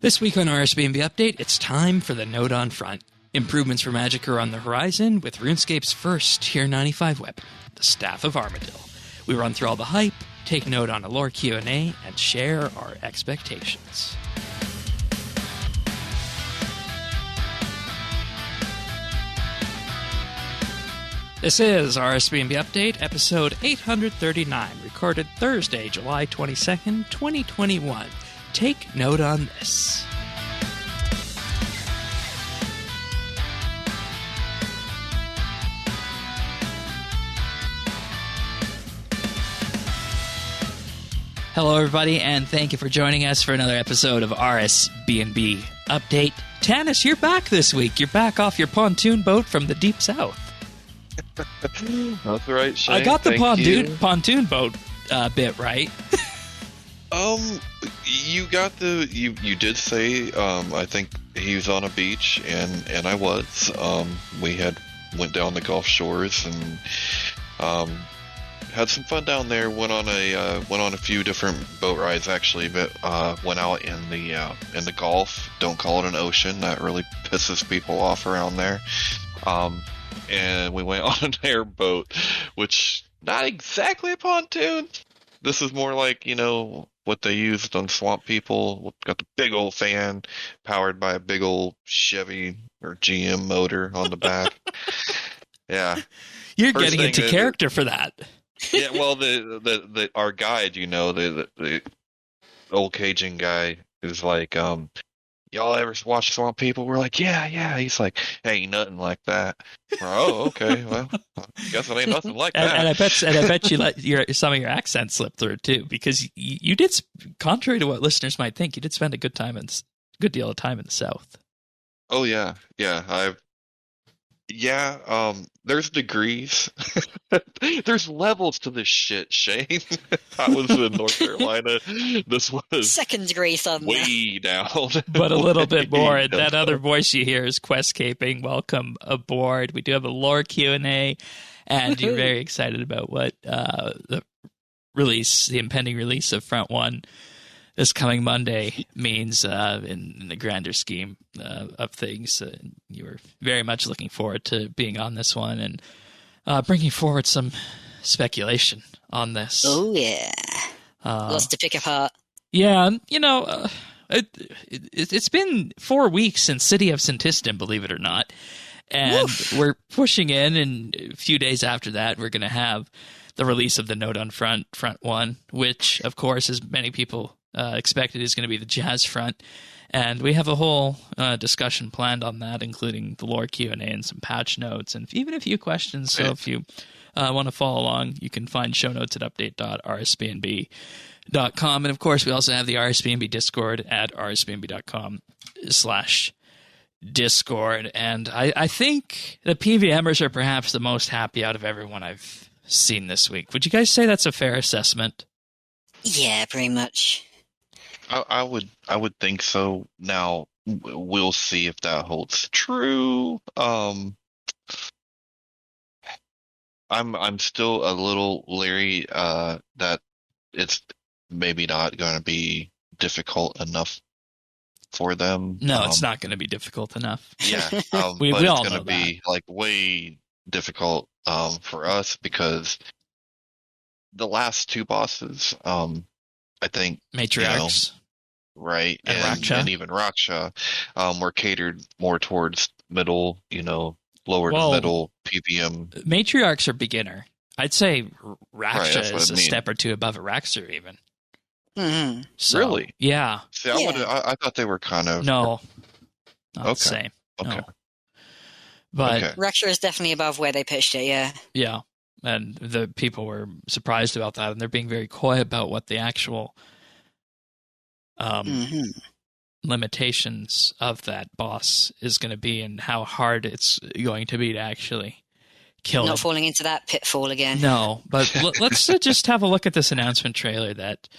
This week on RSBANDB Update, it's time for the Nodon Front. Improvements for Magic are on the horizon with RuneScape's first Tier 95 weapon, the Staff of Armadyl. We run through all the hype, take note on a lore Q&A, and share our expectations. This is RSBANDB Update, episode 839, recorded Thursday, July 22nd, 2021. Take note on this. Hello, everybody, and thank you for joining us for another episode of RSBANDB Update. Tanis, you're back this week. You're back off your pontoon boat from the deep south. That's right, Shane. I got the pontoon boat bit right. You got the you did say I think he was on a beach and I was. We went down the Gulf Shores and had some fun down there. Went on a few different boat rides actually, but went out in the Gulf. Don't call it an ocean. That really pisses people off around there. And we went on an airboat, which not exactly a pontoon. This is more like, what they used on Swamp People. Got the big old fan powered by a big old Chevy or GM motor on the back. Yeah. You're getting into character for that. Yeah, well, our guide, the old Cajun guy is like, y'all ever watch Swamp People? We're like, yeah. He's like, ain't nothing like that. Oh, okay. Well, I guess it ain't nothing like that. And I bet you let some of your accent slip through too, because you did, contrary to what listeners might think, you did spend a good deal of time in the South. Oh yeah. There's degrees. There's levels to this shit, Shane. I was in North Carolina. This was second degree something. Way down. But a little bit more. That other voice you hear is Questcaping. Welcome aboard. We do have a lore Q&A, and you're very excited about what the impending release of Front 1 this coming Monday means in the grander scheme of things. You were very much looking forward to being on this one and bringing forward some speculation on this. Oh, yeah. Lots to pick apart. Yeah, it's been 4 weeks since City of Sintistan, believe it or not. And Woof. We're pushing in, and a few days after that, we're going to have the release of the Nodon Front 1, which, of course, as many people expected, is going to be the Jazz Front. And we have a whole discussion planned on that, including the lore Q&A and some patch notes and even a few questions. So if you want to follow along, you can find show notes at update.rsbandb.com. And of course, we also have the RSBANDB Discord at rsbandb.com/Discord. And I think the PVMers are perhaps the most happy out of everyone I've seen this week. Would you guys say that's a fair assessment? Yeah, pretty much. I would think so. Now we'll see if that holds true. I'm still a little leery that it's maybe not going to be difficult enough for them. No, it's not going to be difficult enough. Yeah, we but all it's going to be like way difficult for us because the last two bosses, I think Matriarchs, right, and even Raksha, were catered more towards middle, lower to middle PVM. Matriarchs are beginner. I'd say Raksha is a step or two above Araxer even. Mm-hmm. So, really? Yeah. See, I thought they were kind of not the same. Okay. No. But Raksha is definitely above where they pitched it. Yeah. Yeah. And the people were surprised about that, and they're being very coy about what the actual limitations of that boss is going to be and how hard it's going to be to actually kill him. Not falling into that pitfall again. No, but let's just have a look at this announcement trailer that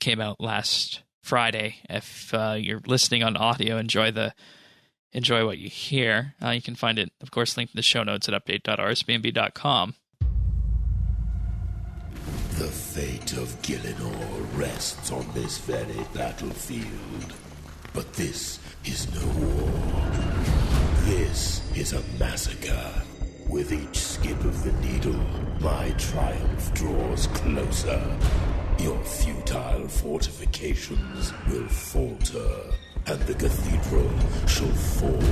came out last Friday. If you're listening on audio, enjoy what you hear. You can find it, of course, linked in the show notes at update.rsbandb.com. The fate of Gillinor rests on this very battlefield. But this is no war. This is a massacre. With each skip of the needle, my triumph draws closer. Your futile fortifications will falter, and the cathedral shall fall.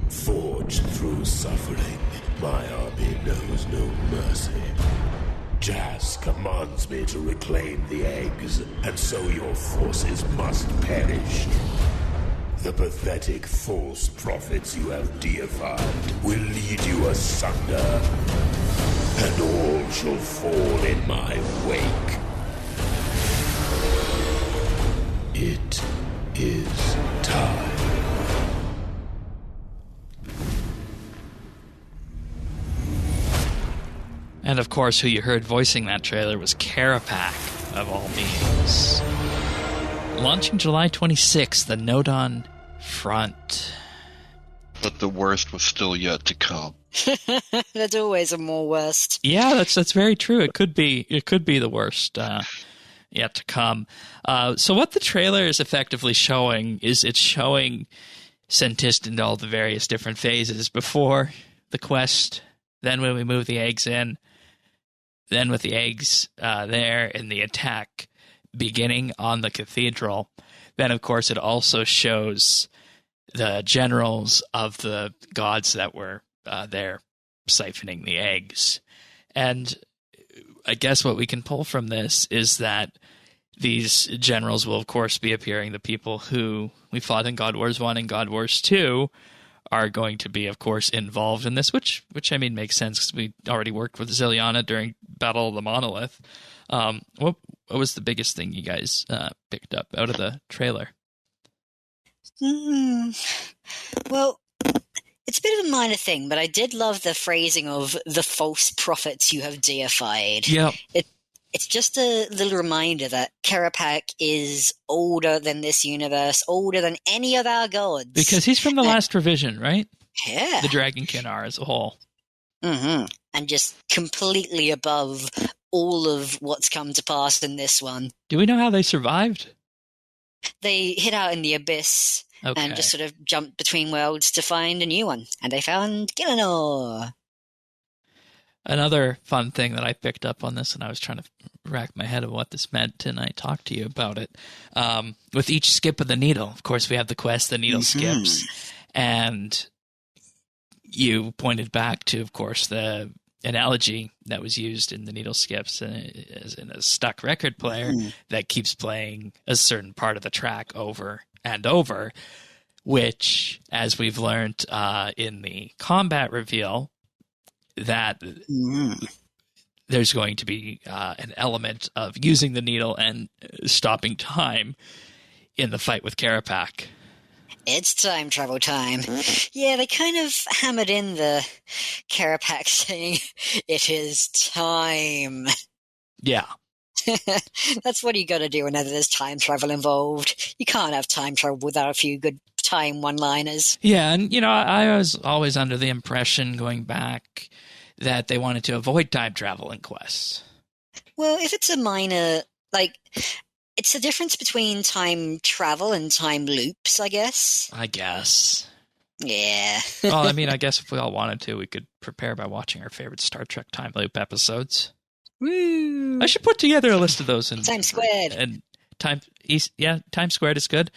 Forged through suffering, my army knows no mercy. Jazz commands me to reclaim the eggs, and so your forces must perish. The pathetic false prophets you have deified will lead you asunder, and all shall fall in my wake. It is time. And of course, who you heard voicing that trailer was Carapac, of all beings. Launching July 26th, the Nodon Front. But the worst was still yet to come. There's always a more worst. Yeah, that's very true. It could be the worst yet to come. So what the trailer is effectively showing is it's showing Sentist in all the various different phases before the quest, then when we move the eggs in, then with the eggs there and the attack beginning on the cathedral. Then, of course, it also shows the generals of the gods that were there siphoning the eggs. And I guess what we can pull from this is that these generals will, of course, be appearing. The people who we fought in God Wars 1 and God Wars 2 are going to be, of course, involved in this, which I mean makes sense because we already worked with Ziliana during Battle of the Monolith. What was the biggest thing you guys picked up out of the trailer? Well, it's a bit of a minor thing, but I did love the phrasing of the false prophets you have deified. Yeah. It's just a little reminder that Carapac is older than this universe, older than any of our gods. Because he's from the last revision, right? Yeah. The Dragonkin are as a whole. Mm-hmm. And just completely above all of what's come to pass in this one. Do we know how they survived? They hid out in the abyss and just sort of jumped between worlds to find a new one. And they found Gillinor. Another fun thing that I picked up on this, and I was trying to rack my head of what this meant, and I talked to you about it. With each skip of the needle, of course, we have the quest, the needle skips. And you pointed back to, of course, the analogy that was used in the needle skips as in a stuck record player that keeps playing a certain part of the track over and over, which, as we've learned in the combat reveal, that there's going to be an element of using the needle and stopping time in the fight with Carapac. It's time travel time. Yeah, they kind of hammered in the Carapac saying, it is time. Yeah. That's what you got to do whenever there's time travel involved. You can't have time travel without a few good time one-liners. Yeah, and, I was always under the impression, going back, that they wanted to avoid time travel in quests. Well, if it's a minor, it's the difference between time travel and time loops, I guess. Yeah. Well, I mean, I guess if we all wanted to, we could prepare by watching our favorite Star Trek time loop episodes. Woo! I should put together a list of those. Time Squared. And Time Squared is good.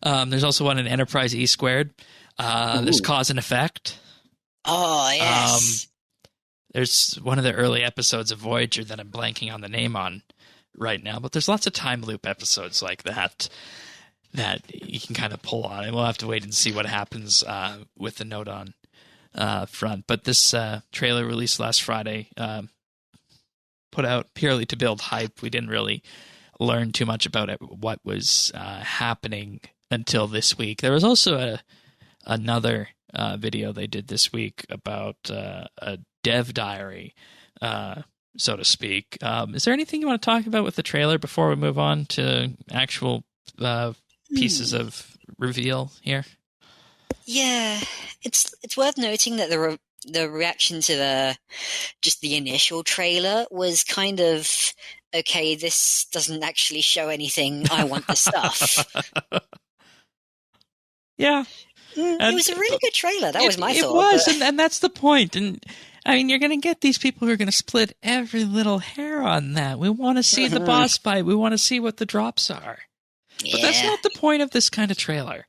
There's also one in Enterprise E Squared. There's Cause and Effect. Oh, yes. There's one of the early episodes of Voyager that I'm blanking on the name on right now, but there's lots of time loop episodes like that you can kind of pull on, and we'll have to wait and see what happens with the Nodon Front. But this trailer released last Friday, put out purely to build hype. We didn't really learn too much about it, what was happening until this week. There was also another video they did this week about a dev diary, so to speak. Is there anything you want to talk about with the trailer before we move on to actual pieces of reveal here? Yeah, it's worth noting that the reaction to the initial trailer was kind of, okay, this doesn't actually show anything. I want the stuff. Yeah. It was a really good trailer. That was my thought. It was, and that's the point. And I mean, you're going to get these people who are going to split every little hair on that. We want to see the boss fight. We want to see what the drops are. But that's not the point of this kind of trailer.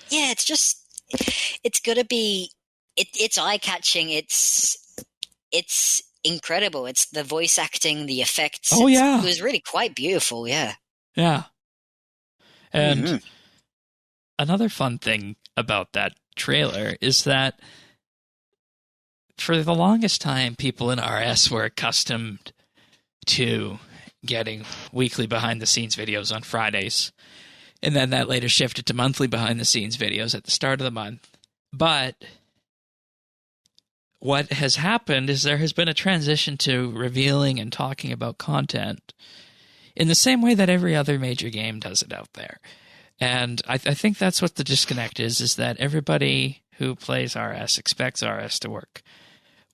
Yeah, it's going to be, it's eye-catching. It's incredible. It's the voice acting, the effects. Oh, yeah. It was really quite beautiful, yeah. Yeah. And another fun thing about that trailer is that for the longest time, people in RS were accustomed to getting weekly behind-the-scenes videos on Fridays. And then that later shifted to monthly behind-the-scenes videos at the start of the month. But what has happened is there has been a transition to revealing and talking about content in the same way that every other major game does it out there. And I think that's what the disconnect is that everybody who plays RS expects RS to work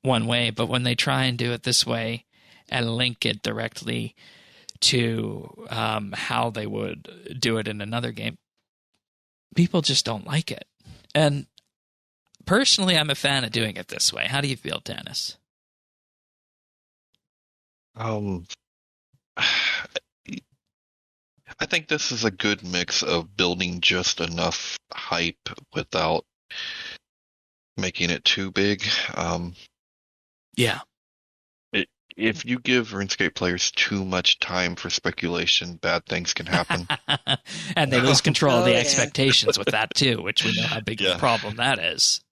one way, but when they try and do it this way and link it directly to how they would do it in another game, people just don't like it. And personally, I'm a fan of doing it this way. How do you feel, Dennis? I think this is a good mix of building just enough hype without making it too big. Yeah. If you give RuneScape players too much time for speculation, bad things can happen. And they lose control of the expectations with that too, which we know how big of a problem that is.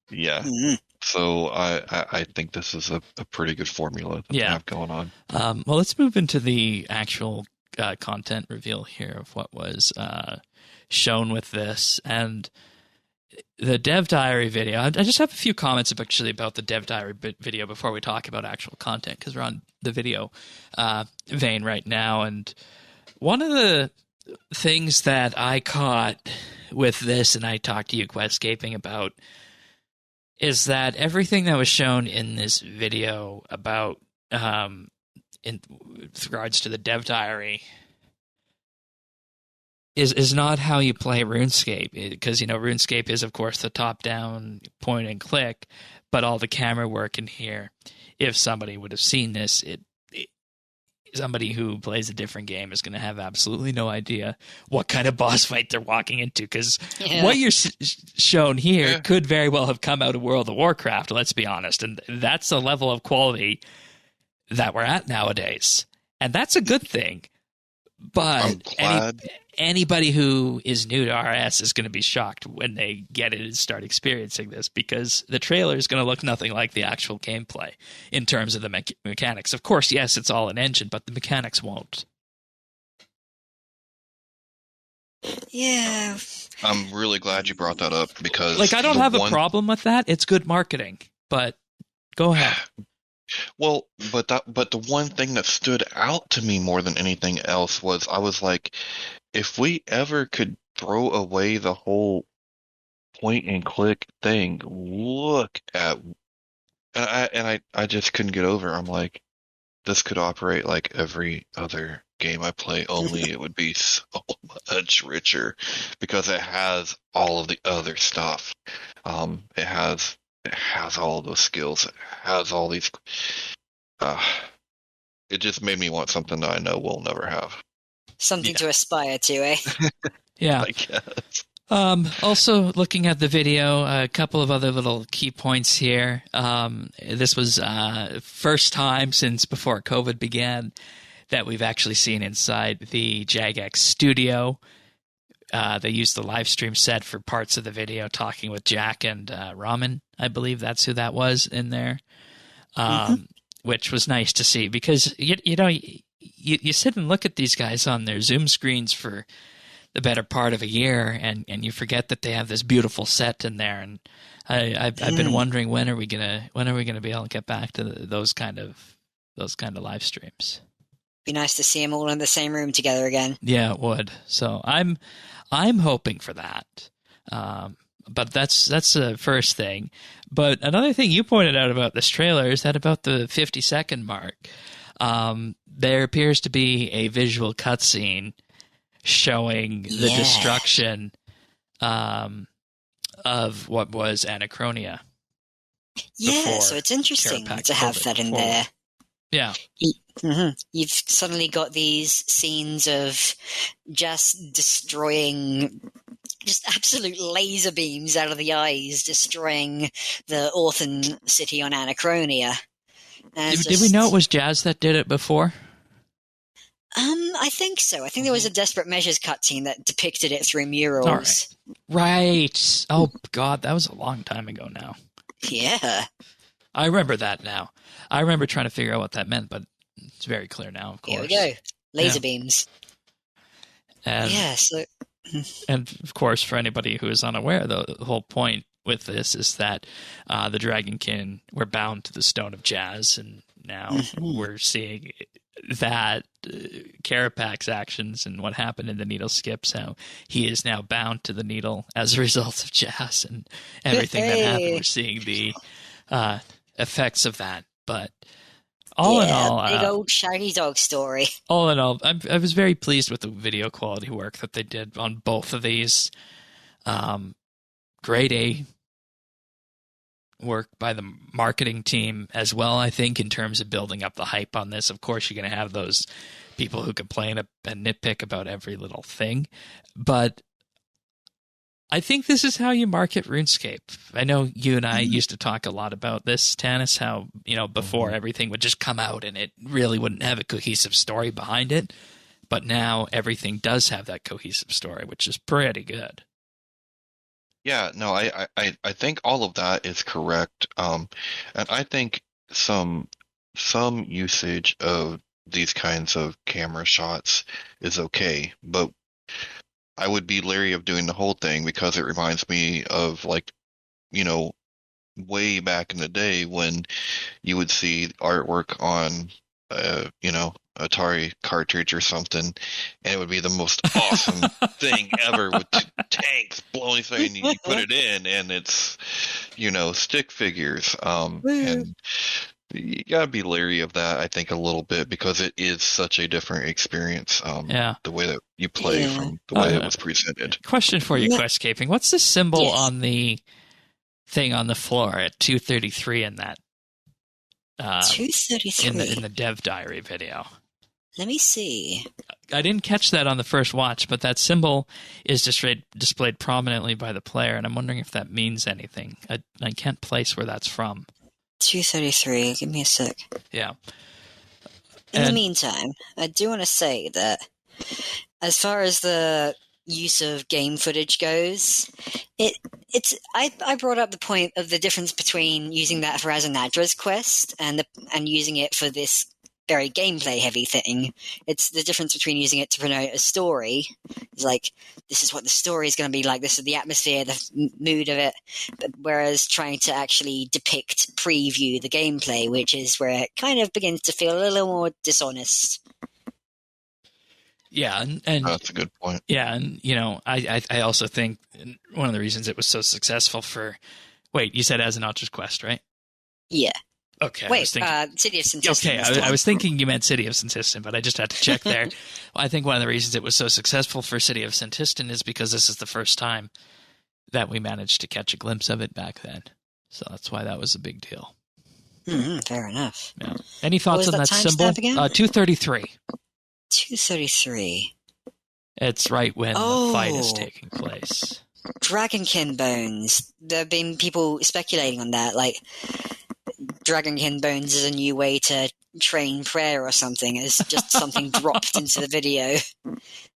Yeah. Mm-hmm. So I think this is a pretty good formula that they have going on. Well, let's move into the actual content reveal here of what was shown with this. And the Dev Diary video, I just have a few comments actually about the Dev Diary video before we talk about actual content, because we're on the video vein right now. And one of the things that I caught with this, and I talked to you, Questscaping, about, is that everything that was shown in this video about in regards to the Dev Diary is not how you play RuneScape, because RuneScape is of course the top-down point and click, but all the camera work in here. If somebody would have seen this, somebody who plays a different game is going to have absolutely no idea what kind of boss fight they're walking into, because what you're shown here could very well have come out of World of Warcraft. Let's be honest, and that's the level of quality that we're at nowadays, and that's a good thing. But anybody who is new to RS is going to be shocked when they get it and start experiencing this, because the trailer is going to look nothing like the actual gameplay in terms of the mechanics. Of course, yes, it's all an engine, but the mechanics won't. Yeah. I'm really glad you brought that up, because I don't have a problem with that. It's good marketing, but go ahead. Well, but the one thing that stood out to me more than anything else was, I was like, if we ever could throw away the whole point and click thing, look at, and I just couldn't get over. I'm like, this could operate like every other game I play, only it would be so much richer, because it has all of the other stuff. It has all those skills. It has all these. It just made me want something that I know we'll never have. Something to aspire to, eh? Yeah. I guess. Also, looking at the video, a couple of other little key points here. This was first time since before COVID began that we've actually seen inside the Jagex studio. They used the live stream set for parts of the video, talking with Jack and Ramen. I believe that's who that was in there, which was nice to see, because you sit and look at these guys on their Zoom screens for the better part of a year, and you forget that they have this beautiful set in there. And I've been wondering, when are we gonna be able to get back to those kind of live streams? Be nice to see them all in the same room together again. Yeah, it would. So I'm hoping for that. But that's the first thing. But another thing you pointed out about this trailer is that about the 50-second mark, there appears to be a visual cutscene showing the destruction of what was Anachronia. Yeah, so it's interesting to have that in there. Yeah. You've suddenly got these scenes of just destroying, just absolute laser beams out of the eyes, destroying the Orphan city on Anachronia. Did we know it was Jazz that did it before? I think so. I think there was a Desperate Measures cutscene that depicted it through murals. Right. Oh, God, that was a long time ago now. Yeah. I remember that now. I remember trying to figure out what that meant, but it's very clear now, of course. Here we go. Laser beams. And, and, of course, for anybody who is unaware, the whole point with this is that the Dragonkin were bound to the Stone of Jazz, and now we're seeing that Karapak's actions and what happened in the Needle Skips, how he is now bound to the Needle as a result of Jazz and everything that happened. We're seeing the effects of that. But all in all, big old shiny dog story. All in all, I was very pleased with the video quality work that they did on both of these. Grade A work by the marketing team as well, I think, in terms of building up the hype on this. Of course, you're going to have those people who complain and nitpick about every little thing, but I think this is how you market RuneScape. I know you and I used to talk a lot about this, Tanis, how, before everything would just come out and it really wouldn't have a cohesive story behind it, but now everything does have that cohesive story, which is pretty good. Yeah, no, I think all of that is correct. And I think some usage of these kinds of camera shots is okay, but I would be leery of doing the whole thing because it reminds me of, way back in the day when you would see artwork on, Atari cartridge or something, and it would be the most awesome thing ever with tanks blowing things, and you put it in, and it's, stick figures. And you gotta be leery of that, I think, a little bit, because it is such a different experience. The way that you play from the way it was presented. Question for you, Questcaping. What's the symbol on the thing on the floor at 233 in that? 233 in the dev diary video. Let me see. I didn't catch that on the first watch, but that symbol is displayed prominently by the player, and I'm wondering if that means anything. I can't place where that's from. 233. Give me a sec. Yeah. In the meantime, I do want to say that as far as the use of game footage goes, I brought up the point of the difference between using that for Azanadra's quest and using it for this very gameplay heavy thing. It's the difference between using it to promote a story. It's like, this is what the story is going to be like, this is the atmosphere, the mood of it, but whereas trying to actually preview the gameplay, which is where it kind of begins to feel a little more dishonest. Yeah, and that's a good point. Yeah, and I also think one of the reasons it was so successful for... Wait, you said Azanadra's quest, right? Yeah. Okay. Wait, City of Sentistan. Okay, I was thinking you meant City of Sentistan, but I just had to check there. I think one of the reasons it was so successful for City of Sentistan is because this is the first time that we managed to catch a glimpse of it back then. So that's why that was a big deal. Fair enough. Yeah. Any thoughts on that symbol? 233. 233. It's right when the fight is taking place. Dragonkin bones. There have been people speculating on that, like Dragonkin bones is a new way to train prayer or something. It's just something dropped into the video.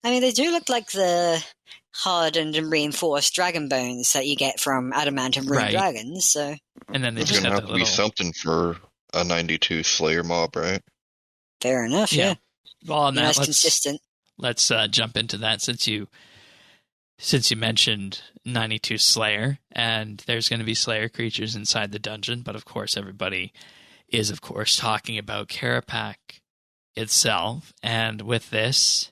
I mean, they do look like the hardened and reinforced dragon bones that you get from adamant and rune dragons. So, and then there's gonna have to be something for a 92 Slayer mob, right? Fair enough. Yeah. Well, on that, consistent. Let's jump into that since you mentioned 92 Slayer, and there's going to be Slayer creatures inside the dungeon, but of course everybody is, of course, talking about Karapak itself, and with this,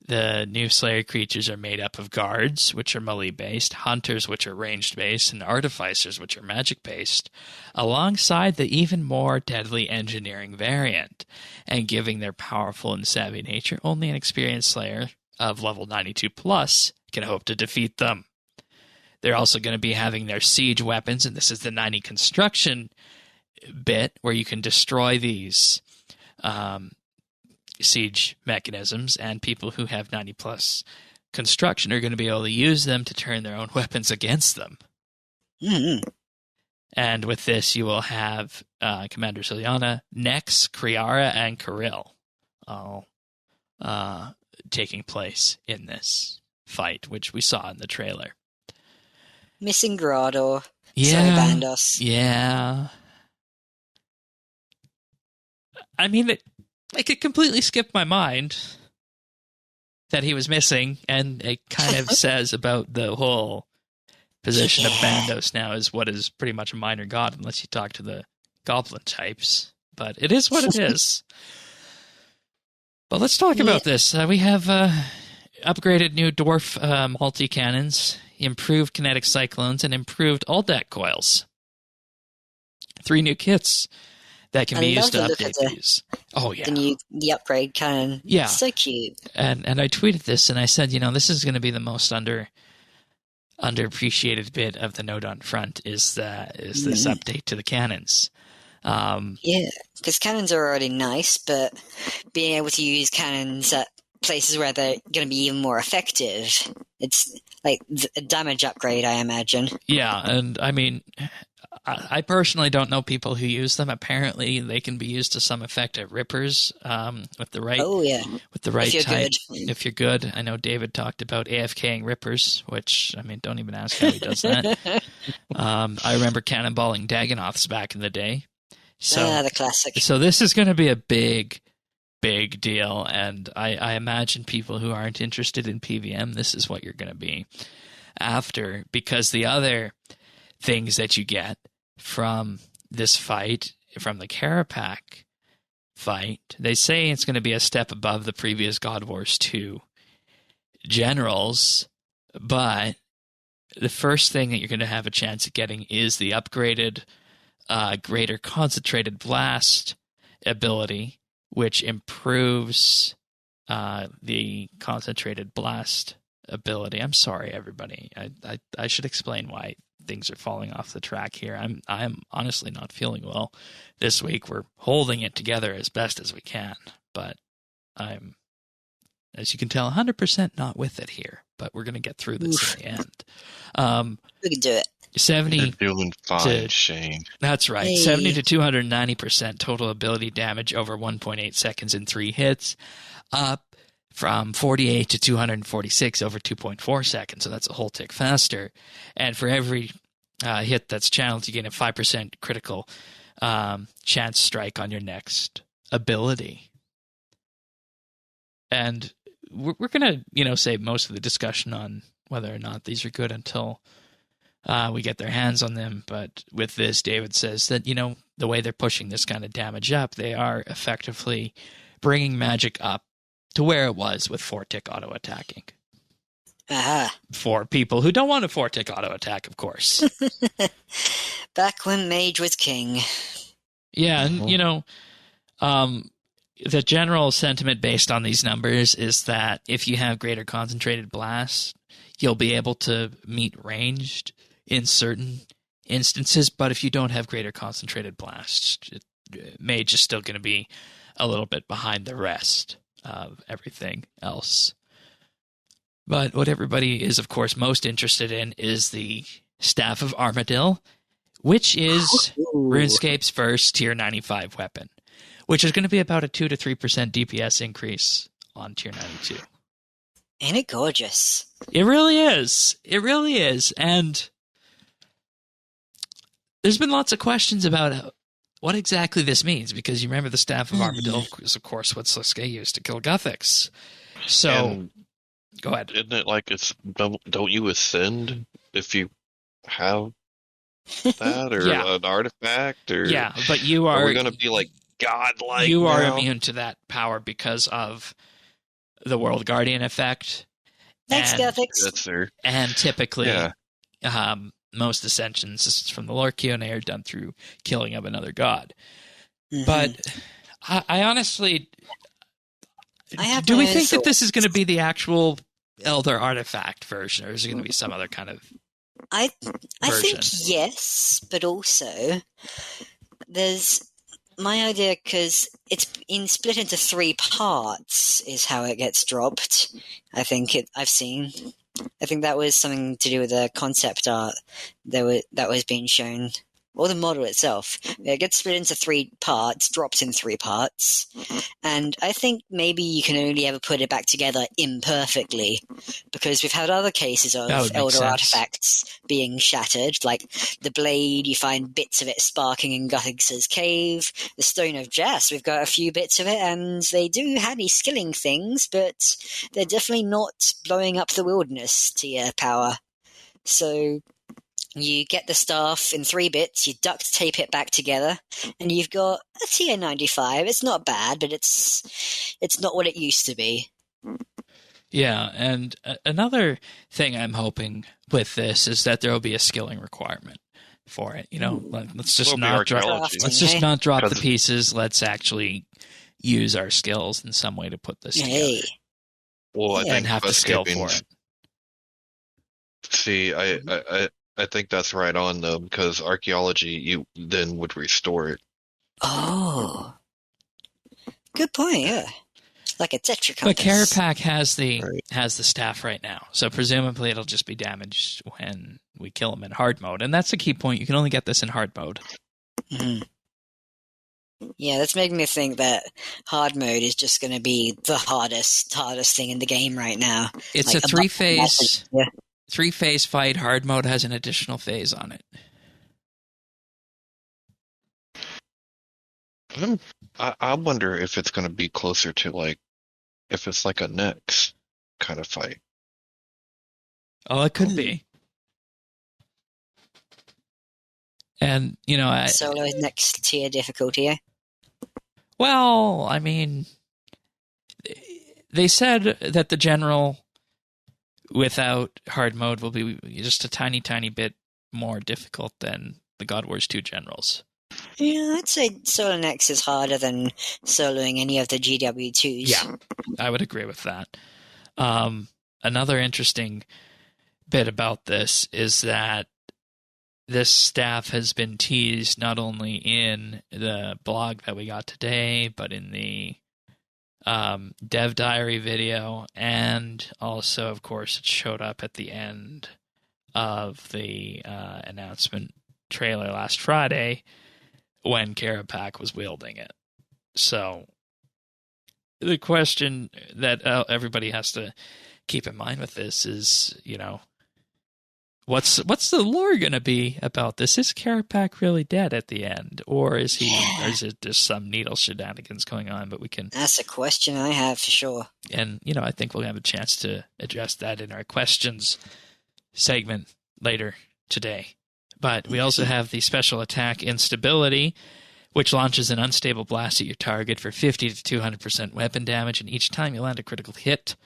the new Slayer creatures are made up of guards, which are melee-based, hunters, which are ranged-based, and artificers, which are magic-based, alongside the even more deadly engineering variant, and giving their powerful and savvy nature, only an experienced Slayer of level 92 plus can hope to defeat them. They're also going to be having their siege weapons, and this is the 90 construction bit where you can destroy these siege mechanisms, and people who have 90 plus construction are going to be able to use them to turn their own weapons against them. Mm-hmm. And with this, you will have Commanders Ilyana, Nex, Kriara, and Kirill all taking place in this fight, which we saw in the trailer. Missing Grado. Yeah. Sorry, Bandos. Yeah. I mean, it completely skipped my mind that he was missing, and it kind of says about the whole position of Bandos now is what is pretty much a minor god unless you talk to the goblin types. But it is what it is. But let's talk about this. We have upgraded new dwarf multi-cannons, improved kinetic cyclones, and improved all-deck coils. 3 new kits that can be used to update these. Oh, yeah. The upgrade cannon. Yeah. So cute. And I tweeted this, and I said, this is going to be the most underappreciated bit of the Nodon Front is this update to the cannons. Yeah, because cannons are already nice, but being able to use cannons at places where they're going to be even more effective, it's like a damage upgrade, I imagine. Yeah, and I mean, I personally don't know people who use them. Apparently, they can be used to some effect at rippers with the right. Oh yeah, with the right type. Good. If you're good, I know David talked about AFKing rippers, which I mean, don't even ask how he does that. I remember cannonballing Dagonoths back in the day. So the classic. So this is going to be a big deal, and I imagine people who aren't interested in PVM, this is what you're going to be after, because the other things that you get from this fight, from the Carapac fight, they say it's going to be a step above the previous God Wars 2 generals, but the first thing that you're going to have a chance at getting is the upgraded greater concentrated blast ability, which improves the concentrated blast ability. I'm sorry, everybody. I should explain why things are falling off the track here. I'm honestly not feeling well this week. We're holding it together as best as we can, but I'm, as you can tell, 100% not with it here. But we're going to get through this in the end. We can do it. 70 You're doing fine, Shane. That's right. Hey. 70 to 290% total ability damage over 1.8 seconds in 3 hits, up from 48 to 246 over 2.4 seconds. So that's a whole tick faster. And for every hit that's channeled, you gain a 5% critical chance strike on your next ability. And we're going to, save most of the discussion on whether or not these are good until we get their hands on them. But with this, David says that, the way they're pushing this kind of damage up, they are effectively bringing magic up to where it was with 4-tick auto-attacking. For people who don't want a 4-tick auto-attack, of course. Back when Mage was king. Yeah, and, the general sentiment based on these numbers is that if you have greater concentrated blast, you'll be able to meet ranged in certain instances, but if you don't have greater concentrated blast, Mage is still going to be a little bit behind the rest of everything else. But what everybody is, of course, most interested in is the Staff of Armadyl, which is RuneScape's first Tier 95 weapon, which is going to be about a 2 to 3% DPS increase on Tier 92. Ain't it gorgeous? It really is. It really is. And there's been lots of questions about what exactly this means, because you remember the Staff of Armadyl is, of course, what Sliske used to kill Gothics. So, go ahead. Isn't it like don't you ascend if you have that, or an artifact? Or, yeah, but you are... Are we going to be like godlike You are now? immune to that power because of the World Guardian effect. Thanks, Gothics. That's fair. And typically... most ascensions from the lore Q&A are done through killing of another god. Mm-hmm. But I honestly... do we think that this is going to be the actual Elder Artifact version, or is it going to be some other kind of I version. think yes, but also there's my idea, because it's split into 3 parts is how it gets dropped. I've seen. I think that was something to do with the concept art that was being shown, or the model itself. It gets split into 3 parts, dropped in 3 parts, and I think maybe you can only ever put it back together imperfectly, because we've had other cases of Elder artifacts being shattered, like the blade, you find bits of it sparking in Guthix's cave. The Stone of Jas, we've got a few bits of it, and they do handy skilling things, but they're definitely not blowing up the wilderness tier power. So you get the staff in 3 bits, you duct tape it back together, and you've got a tier 95. It's not bad, but it's not what it used to be. Yeah, and another thing I'm hoping with this is that there will be a skilling requirement for it. Let's just not drop the pieces. Let's actually use our skills in some way to put this together. Well, I think have to skill for it. See, I think that's right on, though, because archaeology, you then would restore it. Oh. Good point, yeah. Like a Tetra compass. But Carapac has the staff right now, so presumably it'll just be damaged when we kill him in hard mode. And that's a key point. You can only get this in hard mode. Mm-hmm. Yeah, that's making me think that hard mode is just going to be the hardest thing in the game right now. It's like a 3-phase... Yeah. 3-phase fight. Hard mode has an additional phase on it. I wonder if it's going to be closer to if it's like a Nyx kind of fight. Oh, it could be. And, solo next tier difficulty, eh? Well, I mean, they said that the general without hard mode will be just a tiny, tiny bit more difficult than the God Wars 2 generals. Yeah, I'd say Solo Nex is harder than soloing any of the GW2s. Yeah, I would agree with that. Another interesting bit about this is that this staff has been teased not only in the blog that we got today, but in the Dev Diary video, and also, of course, it showed up at the end of the announcement trailer last Friday when Carapac was wielding it. So the question that everybody has to keep in mind with this is, what's the lore going to be about this? Is Carapac really dead at the end, or is he? Yeah. Or is it just some needle shenanigans going on? But that's a question I have for sure. And I think we'll have a chance to address that in our questions segment later today. But we also have the special attack Instability, which launches an unstable blast at your target for 50 to 200% weapon damage, and each time you land a critical hit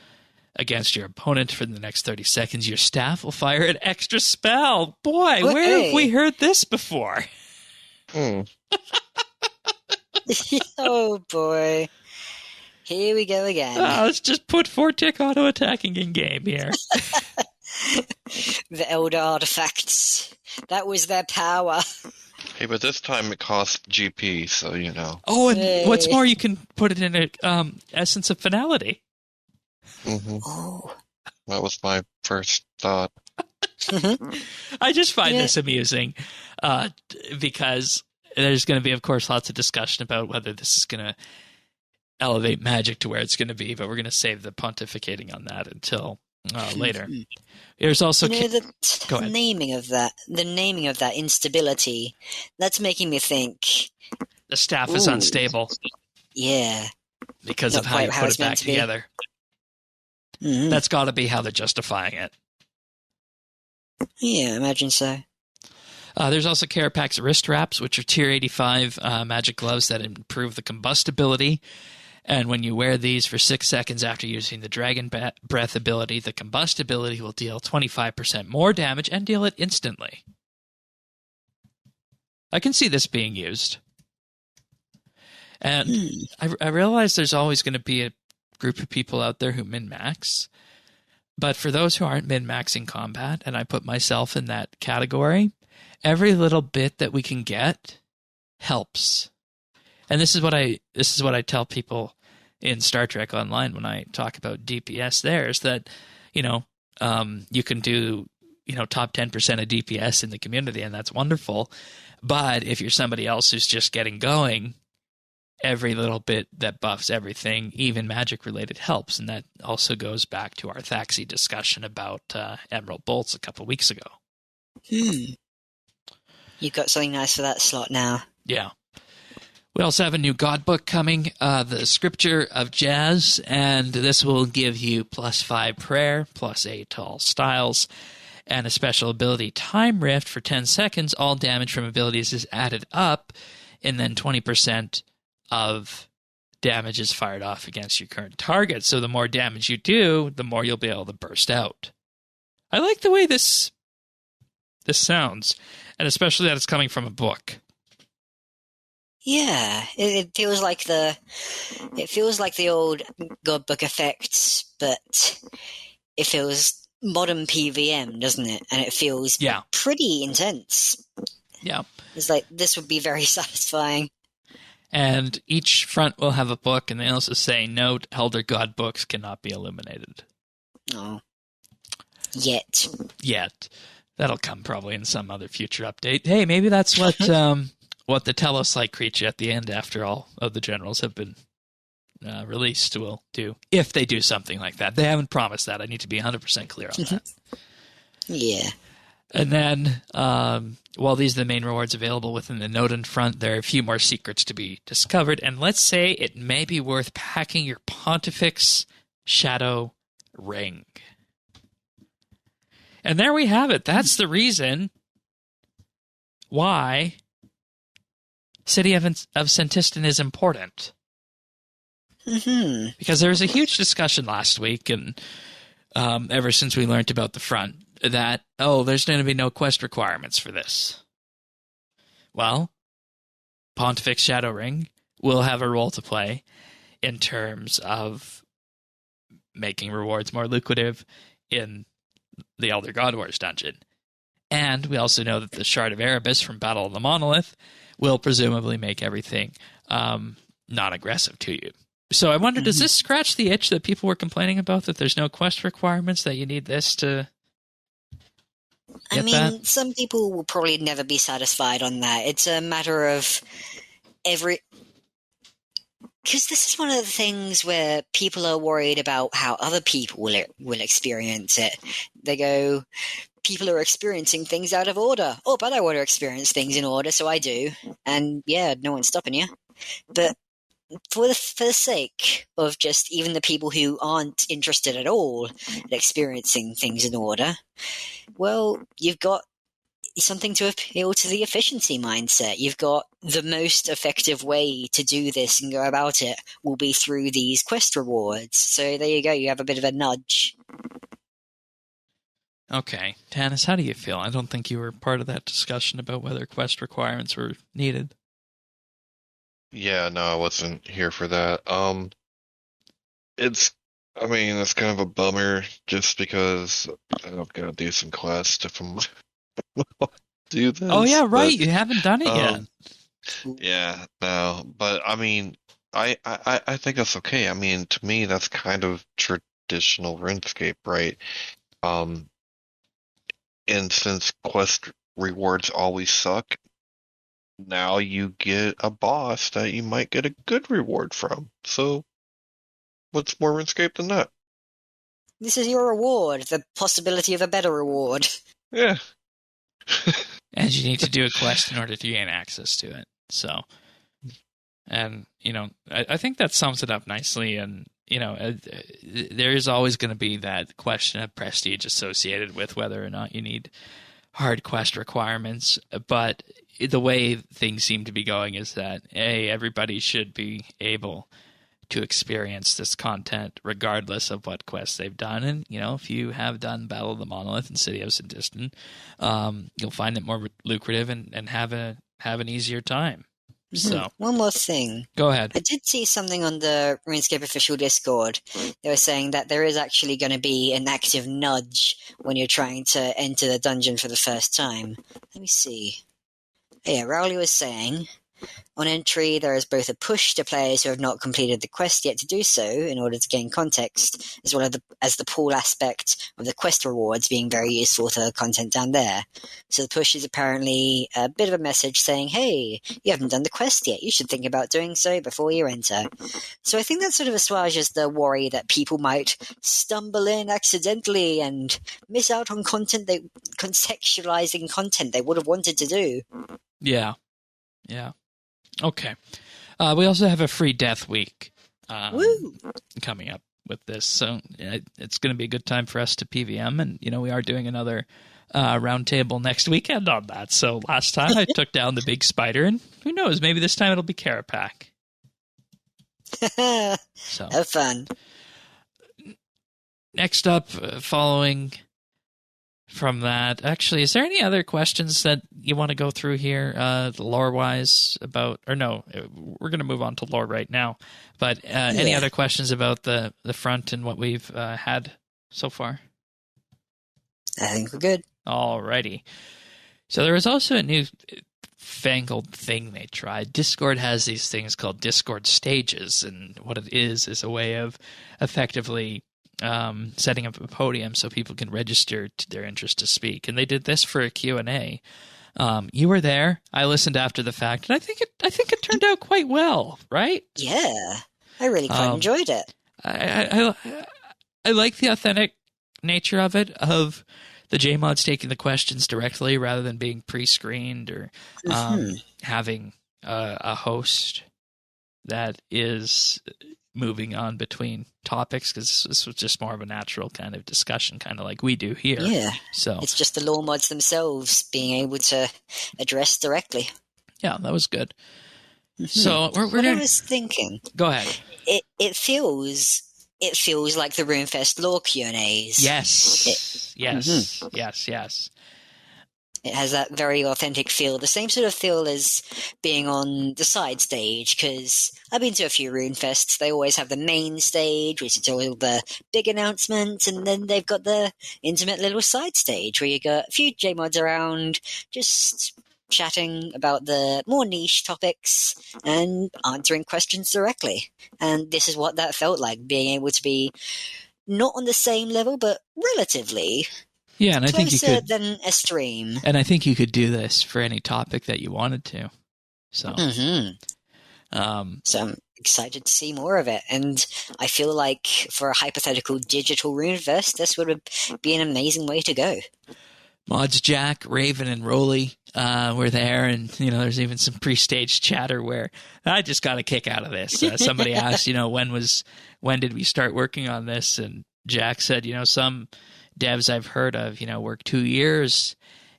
against your opponent for the next 30 seconds, your staff will fire an extra spell. Boy, where have we heard this before? Oh, boy. Here we go again. Let's just put 4-tick auto-attacking in game here. The Elder artifacts. That was their power. Hey, but this time it costs GP, so Oh, and what's more, you can put it in an Essence of Finality. Mm-hmm. Oh. That was my first thought. I just find this amusing because there's going to be, of course, lots of discussion about whether this is going to elevate Magic to where it's going to be, but we're going to save the pontificating on that until later. There's also the naming of that Instability. That's making me think the staff is unstable. Yeah, because of how you put it back together. Mm-hmm. That's got to be how they're justifying it. Yeah, I imagine so. There's also Carapac's wrist wraps, which are tier 85 magic gloves that improve the combustibility. And when you wear these for 6 seconds after using the Dragon Breath ability, the combustibility will deal 25% more damage and deal it instantly. I can see this being used. And I realize there's always going to be a group of people out there who min-max. But for those who aren't min-maxing combat, and I put myself in that category, every little bit that we can get helps. And this is what I tell people in Star Trek Online when I talk about DPS there, is that, you can do, top 10% of DPS in the community, and that's wonderful. But if you're somebody else who's just getting going, every little bit that buffs everything, even magic-related, helps. And that also goes back to our Thaxi discussion about Emerald Bolts a couple weeks ago. You've got something nice for that slot now. Yeah. We also have a new God book coming, the Scripture of Jazz, and this will give you +5 prayer, +8 all styles, and a special ability, Time Rift, for 10 seconds. All damage from abilities is added up, and then 20% of damage is fired off against your current target. So the more damage you do, the more you'll be able to burst out. I like the way this sounds, and especially that it's coming from a book. Yeah, it feels like the old God book effects, but it feels modern PVM, doesn't it? And it feels pretty intense. Yeah. It's like, this would be very satisfying. And each front will have a book, and they also say, note, Elder God books cannot be illuminated. Oh. Yet. That'll come probably in some other future update. Hey, maybe that's what the Telos-like creature at the end, after all of the generals have been released, will do. If they do something like that. They haven't promised that. I need to be 100% clear on that. Yeah. And then, while these are the main rewards available within the Nodon Front, there are a few more secrets to be discovered. And let's say it may be worth packing your Pontifex Shadow Ring. And there we have it. That's the reason why City of Sentistan is important. Mm-hmm. Because there was a huge discussion last week, and ever since we learned about the front, that, there's going to be no quest requirements for this. Well, Pontifex Shadow Ring will have a role to play in terms of making rewards more lucrative in the Elder God Wars dungeon. And we also know that the Shard of Erebus from Battle of the Monolith will presumably make everything non-aggressive to you. So I wonder, does this scratch the itch that people were complaining about, that there's no quest requirements, that you need this to get that? Some people will probably never be satisfied on that. It's a matter of because this is one of the things where people are worried about how other people will experience it. They go, people are experiencing things out of order. Oh, but I want to experience things in order, so I do. And yeah, no one's stopping you. But for the sake of just even the people who aren't interested at all in experiencing things in order, well, you've got something to appeal to the efficiency mindset. You've got the most effective way to do this and go about it will be through these quest rewards. So there you go. You have a bit of a nudge. Okay. Tanis, how do you feel? I don't think you were part of that discussion about whether quest requirements were needed. Yeah, no, I wasn't here for that. It's kind of a bummer just because I've got to do some quests if I'm do this. Oh yeah, right. You haven't done it yet. Yeah, no, but I think that's okay. To me, that's kind of traditional RuneScape, right? And since quest rewards always suck, now you get a boss that you might get a good reward from. So, what's more RuneScape than that? This is your reward, the possibility of a better reward. Yeah. And you need to do a quest in order to gain access to it. So, and, I think that sums it up nicely. And, there is always going to be that question of prestige associated with whether or not you need hard quest requirements. But the way things seem to be going is that, everybody should be able to experience this content regardless of what quests they've done. And, if you have done Battle of the Monolith and City of Sentistan, you'll find it more lucrative and have an easier time. So one more thing. Go ahead. I did see something on the RuneScape official Discord. They were saying that there is actually going to be an active nudge when you're trying to enter the dungeon for the first time. Let me see. Yeah, Rowley was saying, on entry, there is both a push to players who have not completed the quest yet to do so in order to gain context, as well as the pool aspect of the quest rewards being very useful to the content down there. So the push is apparently a bit of a message saying, hey, you haven't done the quest yet, you should think about doing so before you enter. So I think that sort of assuages the worry that people might stumble in accidentally and miss out on contextualizing content they would have wanted to do. Yeah. Okay. We also have a free death week coming up with this, so it's going to be a good time for us to PVM, and we are doing another roundtable next weekend on that. So last time I took down the big spider, and who knows, maybe this time it'll be Carapac. So have fun. Next up, following from that, actually, is there any other questions that you want to go through here, lore-wise about, or no, we're going to move on to lore right now, but any other questions about the front and what we've had so far? I think we're good. Alrighty. So there was also a new fangled thing they tried. Discord has these things called Discord stages, and what it is a way of effectively setting up a podium so people can register to their interest to speak. And they did this for a Q&A. You were there. I listened after the fact, and I think it turned out quite well, right? Yeah. I really quite enjoyed it. I like the authentic nature of it, of the JMods taking the questions directly rather than being pre-screened or having a host that is moving on between topics, because this was just more of a natural kind of discussion, kind of like we do here. Yeah. So it's just the lore mods themselves being able to address directly. Yeah, that was good. So we're what I was thinking. Go ahead. It feels like the RuneFest lore Q&As. Yes. Yes. It has that very authentic feel, the same sort of feel as being on the side stage, because I've been to a few RuneFests. They always have the main stage, which is all the big announcements, and then they've got the intimate little side stage where you got a few JMods around, just chatting about the more niche topics and answering questions directly. And this is what that felt like, being able to be not on the same level, but relatively and I think you closer could, than a stream. And I think you could do this for any topic that you wanted to. So, so I'm excited to see more of it. And I feel like for a hypothetical digital RuneFest, this would be an amazing way to go. Mods Jack, Raven, and Rolly were there, and there's even some pre-stage chatter where I just got a kick out of this. Somebody asked, when did we start working on this? And Jack said, some devs I've heard of, work 2 years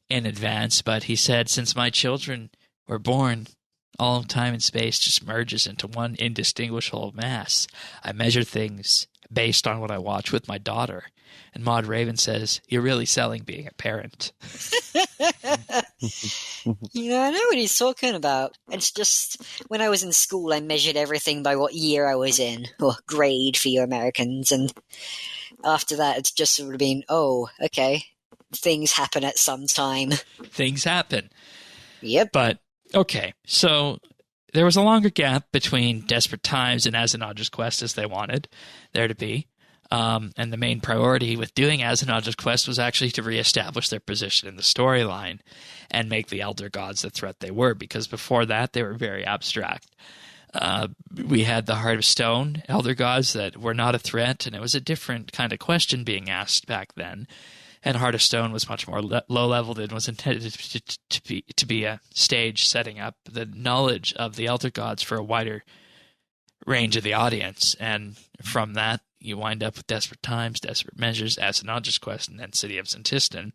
in advance, but he said, since my children were born, all time and space just merges into one indistinguishable mass. I measure things based on what I watch with my daughter. And Mod Raven says, you're really selling being a parent. I know what he's talking about. It's just, when I was in school, I measured everything by what year I was in, or grade for you Americans, and after that, it's just sort of been, oh, okay, things happen at some time. Things happen. Yep. But, okay, so there was a longer gap between Desperate Times and Azanaj's Quest as they wanted there to be. And the main priority with doing Azanaj's Quest was actually to reestablish their position in the storyline and make the Elder Gods the threat they were, because before that, they were very abstract. We had the Heart of Stone Elder Gods that were not a threat, and it was a different kind of question being asked back then. And Heart of Stone was much more low-leveled and was intended to be a stage setting up the knowledge of the Elder Gods for a wider range of the audience. And from that, you wind up with Desperate Times, Desperate Measures, Azanaj's Quest, and then City of Sintistan,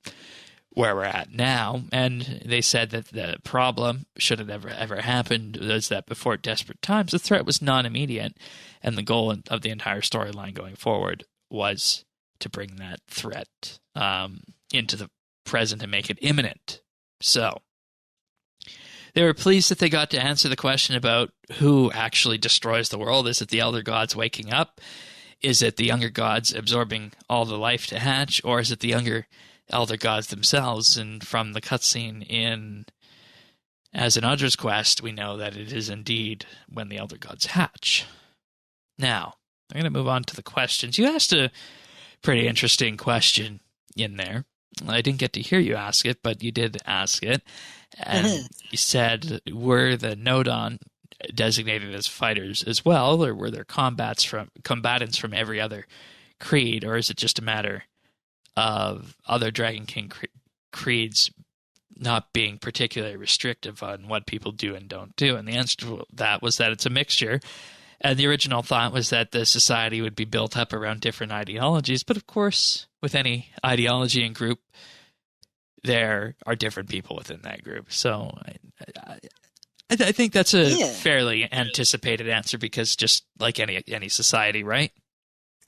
where we're at now. And they said that the problem, should it ever happened, was that before Desperate Times, the threat was non-immediate, and the goal of the entire storyline going forward was to bring that threat into the present and make it imminent. So They were pleased that they got to answer the question about who actually destroys the world. Is it the elder gods waking up? Is it the younger gods absorbing all the life to hatch? Or is it the younger elder gods themselves? And from the cutscene in As in Udra's Quest, we know that it is indeed when the elder gods hatch. Now, I'm going to move on to the questions. You asked a pretty interesting question in there. I didn't get to hear you ask it, but you did ask it. And you said, were the Nodon designated as fighters as well, or were there combatants from every other creed, or is it just a matter of other Dragon King creeds not being particularly restrictive on what people do and don't do? And the answer to that was that it's a mixture. And the original thought was that the society would be built up around different ideologies. But of course, with any ideology and group, there are different people within that group. So I think that's a fairly anticipated answer, because just like any society, right?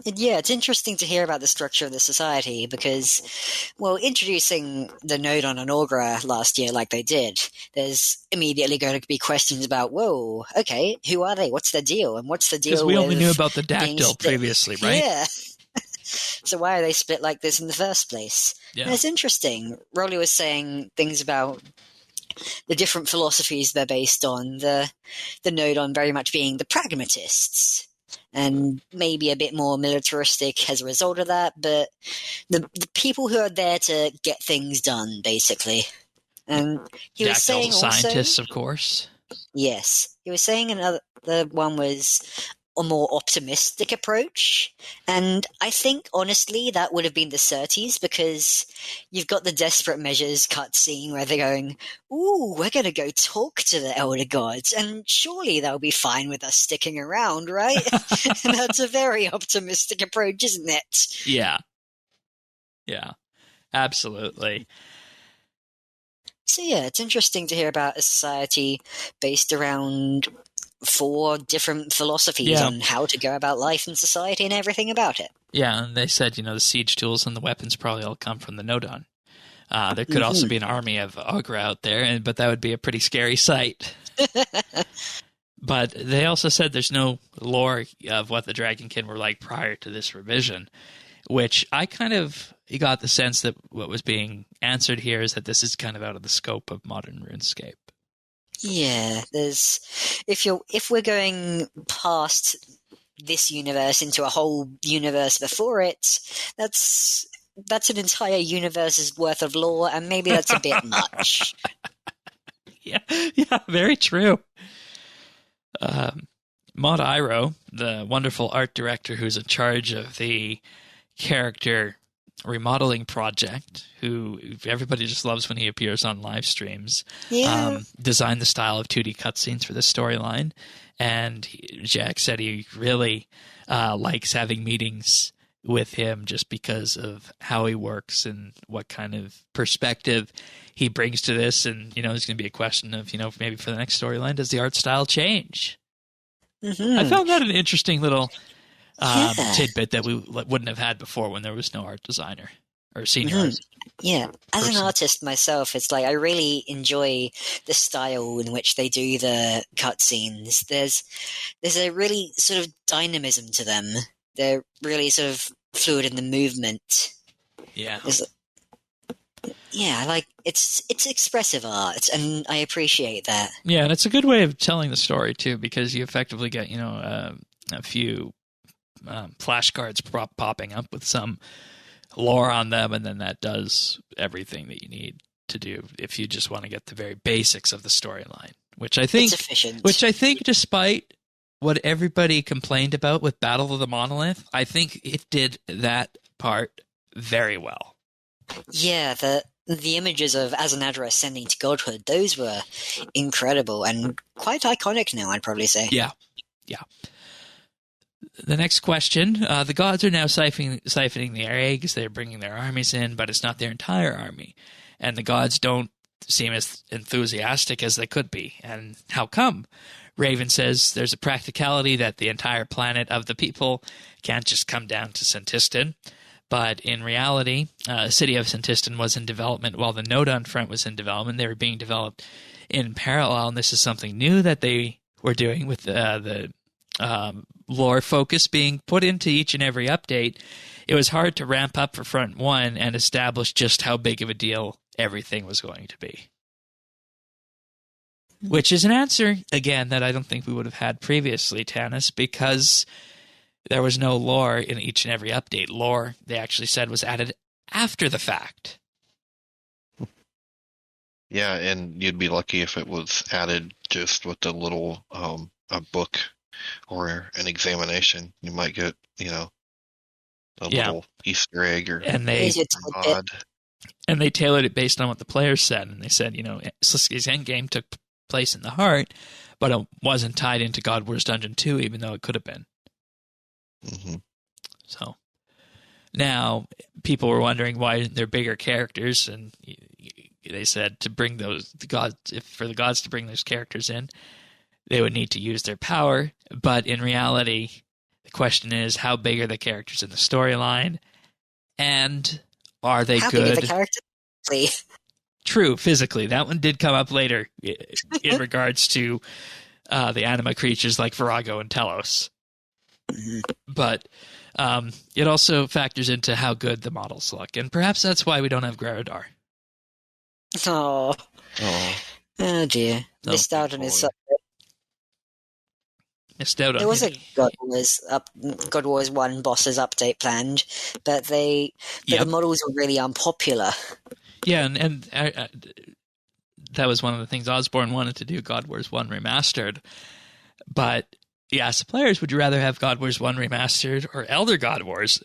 Yeah, it's interesting to hear about the structure of the society because, well, introducing the Nodon and Augra last year like they did, there's immediately going to be questions about, whoa, okay, who are they? What's their deal? And what's the deal with... Because we only knew about the dactyl previously, right? Yeah. So why are they split like this in the first place? Yeah. And it's interesting. Rolly was saying things about the different philosophies they're based on, the Nodon very much being the pragmatists, and maybe a bit more militaristic as a result of that, but the people who are there to get things done, basically. And he was saying also... scientists, of course. Yes. He was saying another one was a more optimistic approach, and I think, honestly, that would have been the Certes, because you've got the Desperate Measures cutscene where they're going, ooh, we're going to go talk to the Elder Gods, and surely they'll be fine with us sticking around, right? And that's a very optimistic approach, isn't it? Yeah. Yeah, absolutely. So yeah, it's interesting to hear about a society based around 4 different philosophies on how to go about life and society and everything about it. Yeah, and they said, the siege tools and the weapons probably all come from the Nodon. There could also be an army of Augra out there, but that would be a pretty scary sight. But they also said there's no lore of what the Dragonkin were like prior to this revision, which I kind of got the sense that what was being answered here is that this is kind of out of the scope of modern RuneScape. Yeah, if we're going past this universe into a whole universe before it, that's an entire universe's worth of lore, and maybe that's a bit much. Yeah, very true. Maud Iro, the wonderful art director who's in charge of the character remodeling project, who everybody just loves when he appears on live streams, designed the style of 2D cutscenes for this storyline. And Jack said he really likes having meetings with him just because of how he works and what kind of perspective he brings to this. And, there's going to be a question of, maybe for the next storyline, does the art style change? Mm-hmm. I found that an interesting little tidbit that we wouldn't have had before when there was no art designer or senior art. Yeah, as an artist myself, it's like I really enjoy the style in which they do the cutscenes. There's a really sort of dynamism to them. They're really sort of fluid in the movement. Yeah. Yeah, it's expressive art, and I appreciate that. Yeah, and it's a good way of telling the story too, because you effectively get a few flashcards popping up with some lore on them, and then that does everything that you need to do if you just want to get the very basics of the storyline, which I think, despite what everybody complained about with Battle of the Monolith, I think it did that part very well. Yeah, the images of Azanadra ascending to godhood, those were incredible and quite iconic now, I'd probably say. Yeah. The next question, the gods are now siphoning their eggs, they're bringing their armies in, but it's not their entire army. And the gods don't seem as enthusiastic as they could be. And how come? Raven says there's a practicality that the entire planet of the people can't just come down to Santistan. But in reality, the city of Santistan was in development while the Nodon Front was in development. They were being developed in parallel, and this is something new that they were doing with the lore focus being put into each and every update, it was hard to ramp up for Front 1 and establish just how big of a deal everything was going to be. Which is an answer, again, that I don't think we would have had previously, Tanis, because there was no lore in each and every update. Lore, they actually said, was added after the fact. Yeah, and you'd be lucky if it was added just with a little a book or an examination. You might get, a little Easter egg or mod. And they tailored it based on what the players said. And they said, Slisky's endgame took place in the heart, but it wasn't tied into God Wars Dungeon 2, even though it could have been. Mm-hmm. So now people were wondering why they're bigger characters, and they said to bring for the gods to bring those characters in, they would need to use their power. But in reality, the question is, how big are the characters in the storyline, and are they how good? Big are the characters, please? True, physically. That one did come up later in regards to the anima creatures like Virago and Telos. But it also factors into how good the models look. And perhaps that's why we don't have Graradar. Oh dear. No. Missed out on his subject. Missed out on There was him. a God Wars 1 bosses update planned, but the models were really unpopular. Yeah, and that was one of the things Osborne wanted to do, God Wars 1 Remastered. But you ask the players, would you rather have God Wars 1 Remastered or Elder God Wars?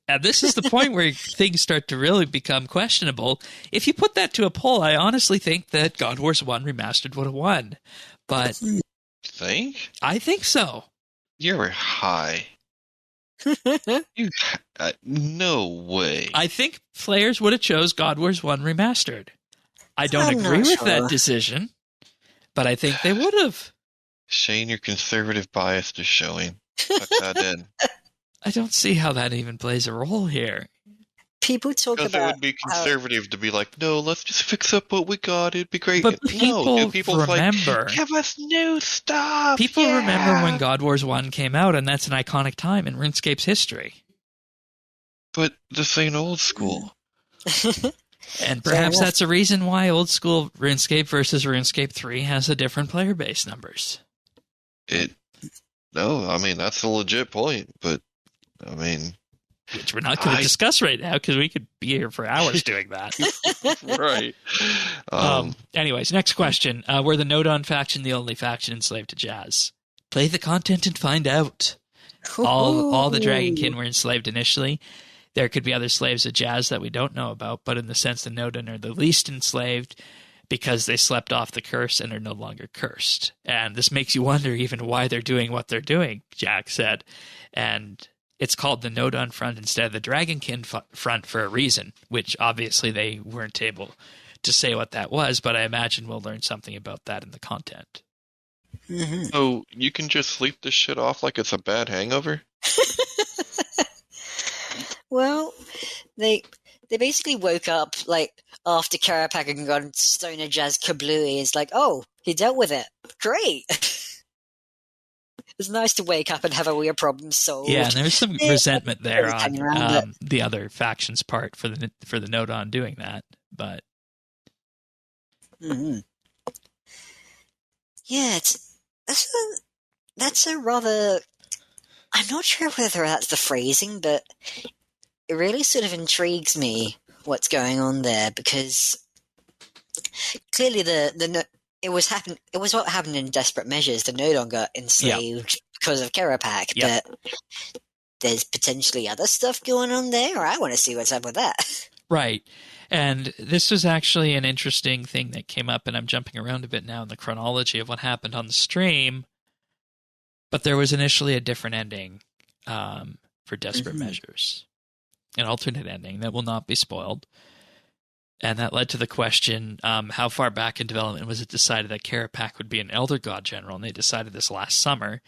And this is the point where things start to really become questionable. If you put that to a poll, I honestly think that God Wars 1 Remastered would have won. But Think? I think so. You're high. No way. I think players would have chose God Wars 1 Remastered. I don't agree with that decision, but I think they would have. Shane, your conservative bias is showing. Tuck that in. I don't see how that even plays a role here. People talk Because about it would be conservative to be like, no, let's just fix up what we got. It'd be great. But people remember. Like, give us new stuff. People remember when God Wars 1 came out, and that's an iconic time in RuneScape's history. But this ain't old school. And perhaps that's a reason why old school RuneScape versus RuneScape 3 has a different player base numbers. No, I mean, that's a legit point, but, I mean... Which we're not going to discuss right now, because we could be here for hours doing that. Right. Anyways, next question. Were the Nodon faction the only faction enslaved to Jazz? Play the content and find out. All the Dragonkin were enslaved initially. There could be other slaves of Jazz that we don't know about, but in the sense the Nodon are the least enslaved because they slept off the curse and are no longer cursed. And this makes you wonder even why they're doing what they're doing, Jack said. And it's called the Nodon Front instead of the Dragonkin Front for a reason, which obviously they weren't able to say what that was, but I imagine we'll learn something about that in the content. Mm-hmm. So you can just sleep this shit off like it's a bad hangover? Well, they basically woke up like after Karapak and got Stoner Jazz Kablooey. It's like, oh, he dealt with it. Great. It's nice to wake up and have all your problems solved. Yeah, and there's some resentment there on the other faction's part for the Nodon doing that, but yeah, that's a rather. I'm not sure whether that's the phrasing, but it really sort of intrigues me what's going on there, because clearly it was what happened in Desperate Measures. The Nodon got enslaved because of Karapak, but there's potentially other stuff going on there. I want to see what's up with that. Right. And this was actually an interesting thing that came up, and I'm jumping around a bit now in the chronology of what happened on the stream, but there was initially a different ending for Desperate Measures, an alternate ending that will not be spoiled. And that led to the question, how far back in development was it decided that Karapak would be an Elder God General? And they decided this last summer.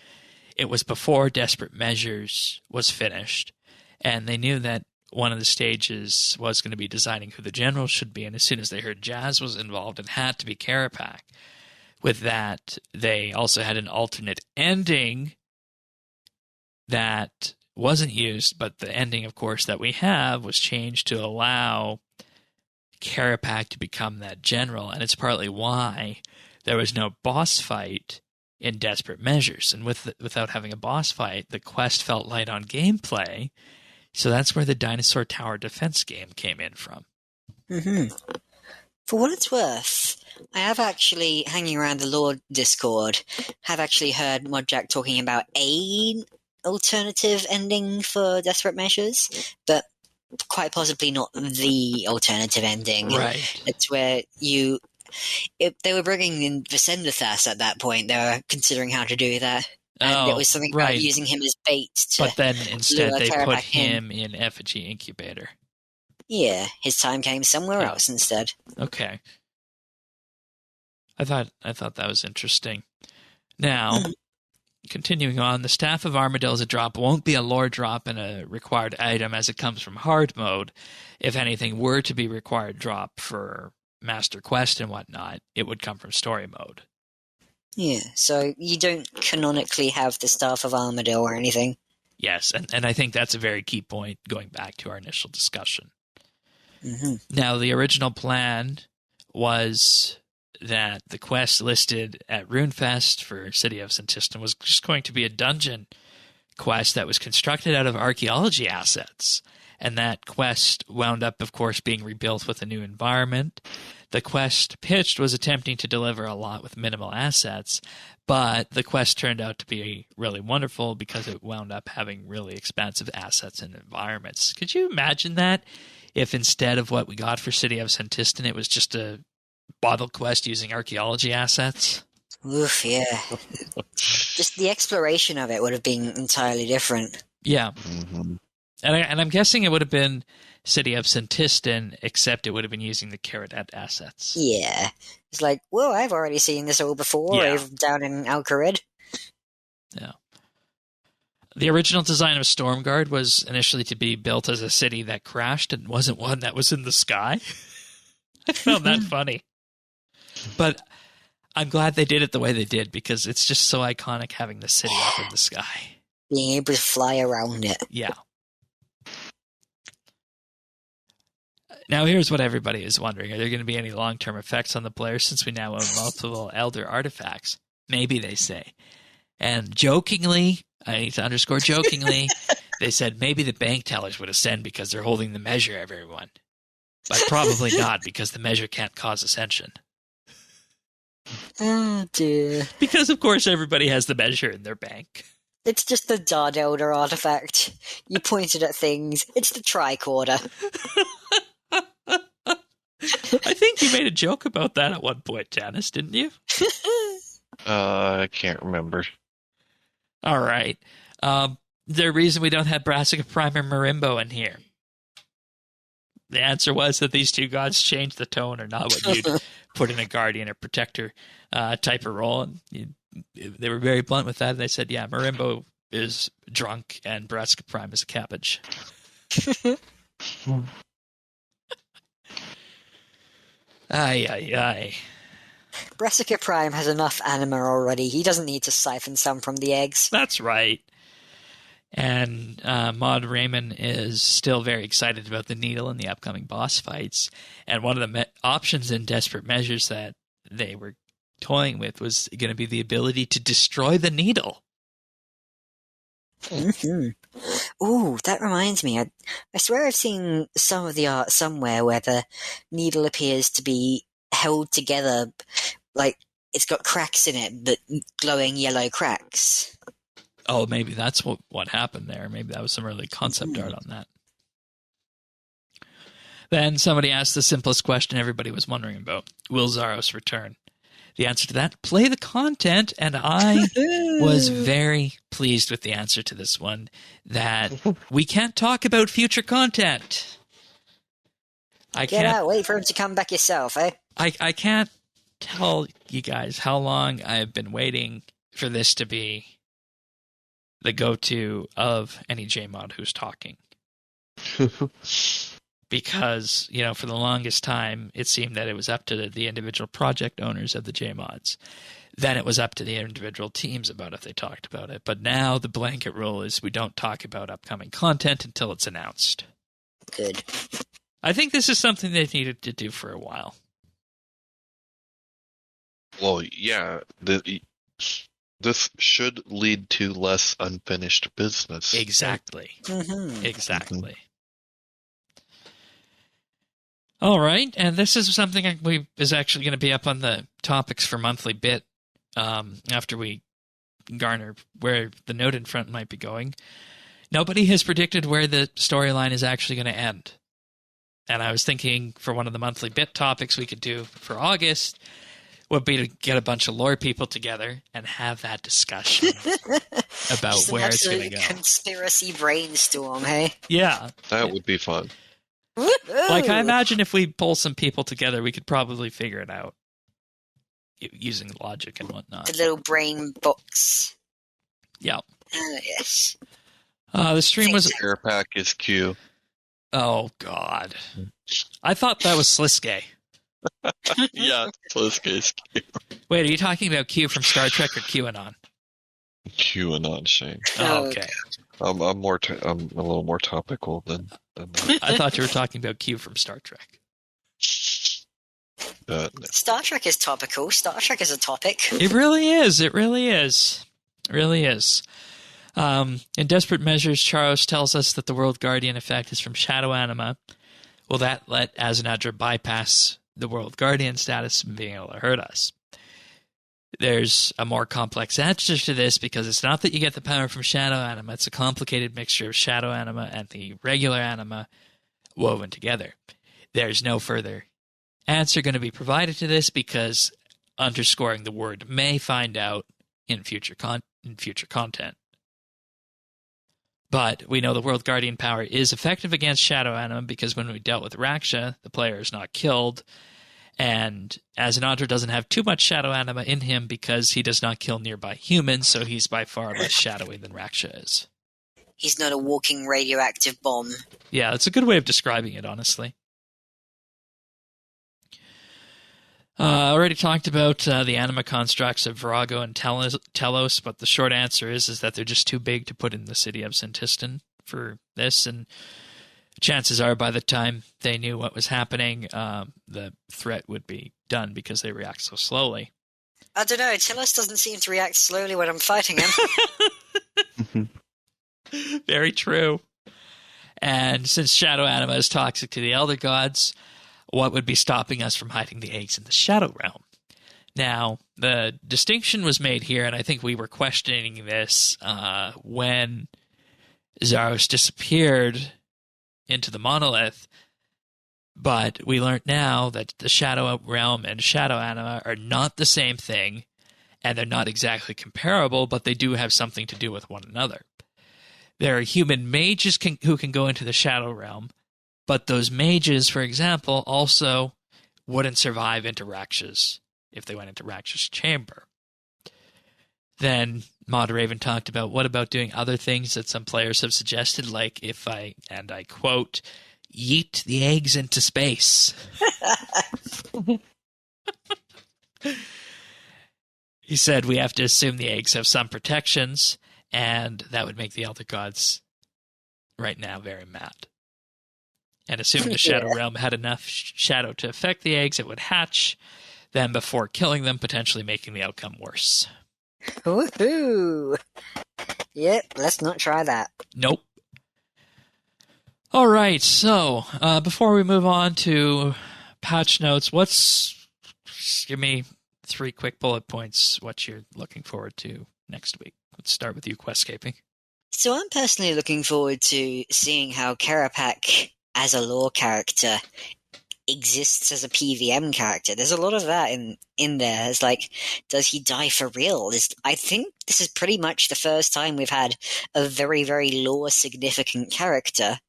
It was before Desperate Measures was finished. And they knew that one of the stages was going to be designing who the general should be. And as soon as they heard Jazz was involved, it had to be Karapak. with that, they also had an alternate ending that wasn't used, but the ending, of course, that we have was changed to allow Carapac to become that general, and it's partly why there was no boss fight in Desperate Measures. And without having a boss fight, the quest felt light on gameplay, so that's where the Dinosaur Tower Defense game came in from. Mm-hmm. For what it's worth, I have actually, hanging around the lore Discord, have actually heard Modjack talking about a alternative ending for Desperate Measures, but quite possibly not the alternative ending. Right. It's where if they were bringing in Vicendathas at that point, they were considering how to do that. And it was something about using him as bait to But then instead they put Carapac him in Effigy Incubator. Yeah, his time came somewhere else instead. Okay. I thought that was interesting. Now, continuing on, the Staff of Armadyl as a drop won't be a lore drop and a required item as it comes from hard mode. If anything were to be required drop for Master Quest and whatnot, it would come from story mode. Yeah, so you don't canonically have the Staff of Armadyl or anything. Yes, and I think that's a very key point going back to our initial discussion. Mm-hmm. Now, the original plan was that the quest listed at RuneFest for City of Santistan was just going to be a dungeon quest that was constructed out of archaeology assets. And that quest wound up, of course, being rebuilt with a new environment. The quest pitched was attempting to deliver a lot with minimal assets, but the quest turned out to be really wonderful because it wound up having really expansive assets and environments. Could you imagine that? If instead of what we got for City of Santistan, it was just a bottle quest using archaeology assets? Oof, yeah. Just the exploration of it would have been entirely different. Yeah. Mm-hmm. And I'm guessing it would have been City of Santistan, except it would have been using the Caradat assets. Yeah. It's like, whoa, I've already seen this all before, even down in Alcarid. Yeah. The original design of Stormguard was initially to be built as a city that crashed and wasn't one that was in the sky. I found that funny. But I'm glad they did it the way they did because it's just so iconic having the city up in the sky. Being able to fly around it. Yeah. Now here's what everybody is wondering. Are there going to be any long-term effects on the player since we now own multiple Elder artifacts? Maybe, they say. And jokingly, I need to underscore jokingly, they said maybe the bank tellers would ascend because they're holding the measure of everyone. But probably not because the measure can't cause ascension. Oh, dear. Because, of course, everybody has the measure in their bank. It's just the Dod Elder artifact. You pointed at things. It's the tricorder. I think you made a joke about that at one point, Janice, didn't you? I can't remember. All right. The reason we don't have Brassica Prime or Marimbo in here. The answer was that these two gods changed the tone or not what you'd put in a Guardian or Protector type of role. And they were very blunt with that. They said, yeah, Marimbo is drunk and Brassica Prime is a cabbage. Aye. Brassica Prime has enough anima already. He doesn't need to siphon some from the eggs. That's right. And Maud Raymond is still very excited about the needle and the upcoming boss fights. And one of the options in Desperate Measures that they were toying with was going to be the ability to destroy the needle. Mm-hmm. Ooh, that reminds me. I swear I've seen some of the art somewhere where the needle appears to be held together, like it's got cracks in it, but glowing yellow cracks. Oh, maybe that's what happened there. Maybe that was some early concept art on that. Then somebody asked the simplest question everybody was wondering about. Will Zaros return? The answer to that, play the content, and I was very pleased with the answer to this one, that we can't talk about future content. Get out, wait for him to come back yourself, eh? I can't tell you guys how long I've been waiting for this to be the go-to of any JMod who's talking. because, for the longest time, it seemed that it was up to the individual project owners of the JMods. Then it was up to the individual teams about if they talked about it. But now the blanket rule is we don't talk about upcoming content until it's announced. Good. I think this is something they needed to do for a while. Well, yeah, this should lead to less unfinished business. Exactly. Mm-hmm. Exactly. All right, and this is something is actually going to be up on the topics for monthly bit after we garner where the Nodon Front might be going. Nobody has predicted where the storyline is actually going to end. And I was thinking for one of the monthly bit topics we could do for August would be to get a bunch of lore people together and have that discussion about where it's going to go. Conspiracy brainstorm, hey? Yeah. That would be fun. Woo-hoo! Like, I imagine if we pull some people together, we could probably figure it out using logic and whatnot. The little brain box. Yeah. Yes. The stream was... Carapac is Q. Oh, God. I thought that was Sliske. Yeah, Sliske Q. Wait, are you talking about Q from Star Trek or QAnon? QAnon, Shane. Oh, okay. I'm a little more topical than that. I thought you were talking about Q from Star Trek. No. Star Trek is topical. Star Trek is a topic. It really is. It really is. It really is. In Desperate Measures, Charos tells us that the World Guardian effect is from Shadow Anima. Will that let Azanadra bypass the World Guardian status and being able to hurt us? There's a more complex answer to this because it's not that you get the power from Shadow Anima. It's a complicated mixture of Shadow Anima and the regular Anima woven together. There's no further answer going to be provided to this because underscoring the word may find out in future content. But we know the World Guardian power is effective against Shadow Anima because when we dealt with Raksha, the player is not killed. And Azanadra doesn't have too much Shadow Anima in him because he does not kill nearby humans, so he's by far less shadowy than Raksha is. He's not a walking radioactive bomb. Yeah, that's a good way of describing it, honestly. I already talked about the anima constructs of Virago and Telos, but the short answer is that they're just too big to put in the city of Sintistan for this, and chances are by the time they knew what was happening, the threat would be done because they react so slowly. I don't know, Telos doesn't seem to react slowly when I'm fighting him. Very true. And since Shadow Anima is toxic to the Elder Gods, what would be stopping us from hiding the eggs in the Shadow Realm? Now, the distinction was made here, and I think we were questioning this when Zaros disappeared into the monolith, but we learned now that the Shadow Realm and Shadow Anima are not the same thing, and they're not exactly comparable, but they do have something to do with one another. There are human mages who can go into the Shadow Realm, but those mages, for example, also wouldn't survive into Raksha's if they went into Raksha's chamber. Then Moderaven talked about what about doing other things that some players have suggested, like if I quote, yeet the eggs into space. He said we have to assume the eggs have some protections, and that would make the Elder Gods right now very mad. And assuming the Shadow Realm had enough shadow to affect the eggs, it would hatch, then before killing them, potentially making the outcome worse. Woohoo! Yep, let's not try that. Nope. All right, so before we move on to patch notes, give me 3 quick bullet points what you're looking forward to next week. Let's start with you, Questscaping. So I'm personally looking forward to seeing how Carapac as a lore character exists as a PVM character. There's a lot of that in there. It's like, does he die for real? I think this is pretty much the first time we've had a very, very lore significant character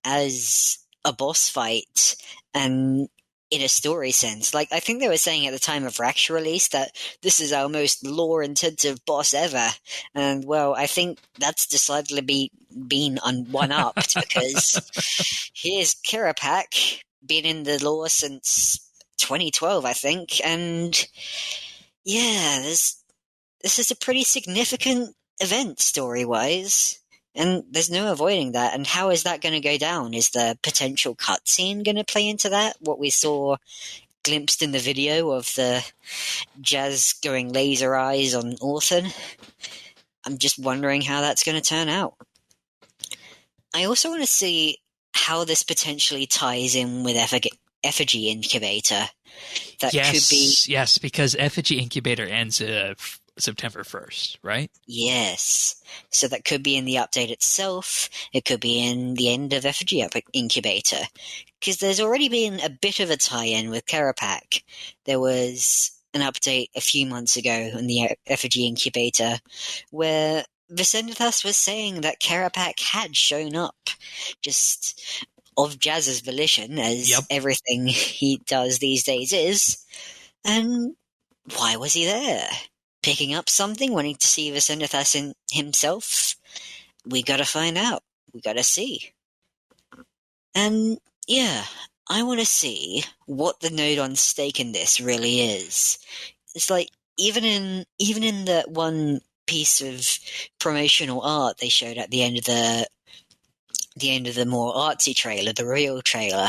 as a boss fight and in a story sense. Like, I think they were saying at the time of Raksha release that this is our most lore-intensive boss ever. And, well, I think that's decidedly been one-upped because here's Karapak, been in the lore since 2012, I think, and yeah, this is a pretty significant event story-wise, and there's no avoiding that. And how is that going to go down? Is the potential cutscene going to play into that? What we saw glimpsed in the video of the Jazz going laser eyes on Orphan? I'm just wondering how that's going to turn out. I also want to see how this potentially ties in with Effigy Incubator. That could be... Yes, because Effigy Incubator ends September 1st, right? Yes. So that could be in the update itself. It could be in the end of Effigy Incubator. Because there's already been a bit of a tie-in with Karapak. There was an update a few months ago in the Effigy Incubator where Vicendithus was saying that Karapak had shown up, just of Jazz's volition, as everything he does these days is. And why was he there? Picking up something, wanting to see Vicendithus in himself? We gotta find out. We gotta see. And yeah, I want to see what the Nodon stake in this really is. It's like even in the one piece of promotional art they showed at the end of the more artsy trailer, the real trailer,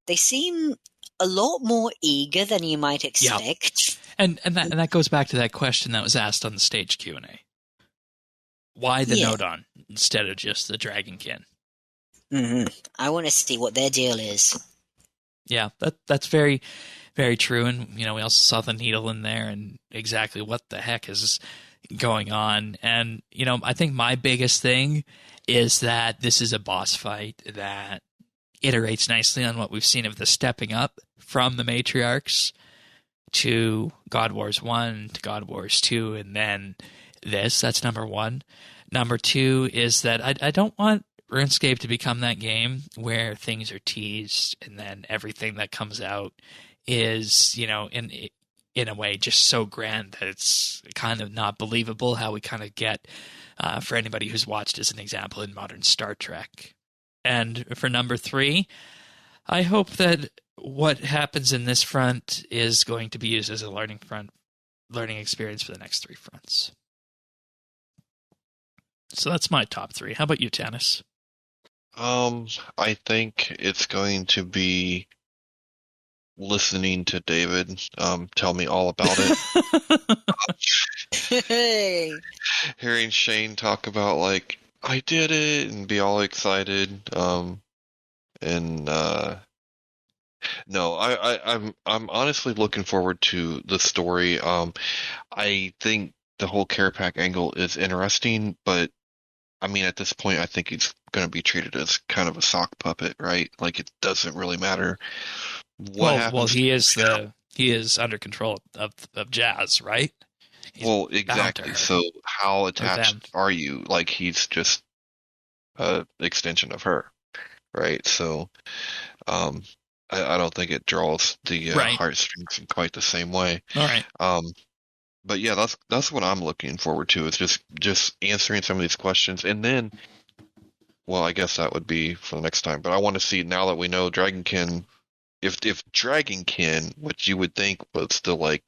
they seem a lot more eager than you might expect. And that goes back to that question that was asked on the stage Q&A. Why the Nodon instead of just the Dragonkin? Mm-hmm. I want to see what their deal is. Yeah, that's very, very true. And, we also saw the needle in there and exactly what the heck is going on. And, I think my biggest thing is that this is a boss fight that iterates nicely on what we've seen of the stepping up from the matriarchs to God Wars 1 to God Wars 2 and then this. That's number one. Number two is that I don't want RuneScape to become that game where things are teased and then everything that comes out is, in a way just so grand that it's kind of not believable, how we kind of get for anybody who's watched as an example in modern Star Trek. And for number three, I hope that what happens in this front is going to be used as a learning experience for the next three fronts. So that's my top three. How about you, Tanis? I think it's going to be listening to David tell me all about it. Hey. Hearing Shane talk about like, I did it and be all excited. No, I'm honestly looking forward to the story. I think the whole Karapak angle is interesting, but I mean, at this point, I think he's going to be treated as kind of a sock puppet, right? Like it doesn't really matter what happens. Well, he is under control of Jazz, right? Well, exactly. So how attached are you? Like he's just an extension of her, right? So I don't think it draws the heartstrings in quite the same way. All right. But yeah, that's what I'm looking forward to, is just answering some of these questions. And then, well, I guess that would be for the next time. But I want to see, now that we know Dragonkin, if Dragonkin, which you would think was still like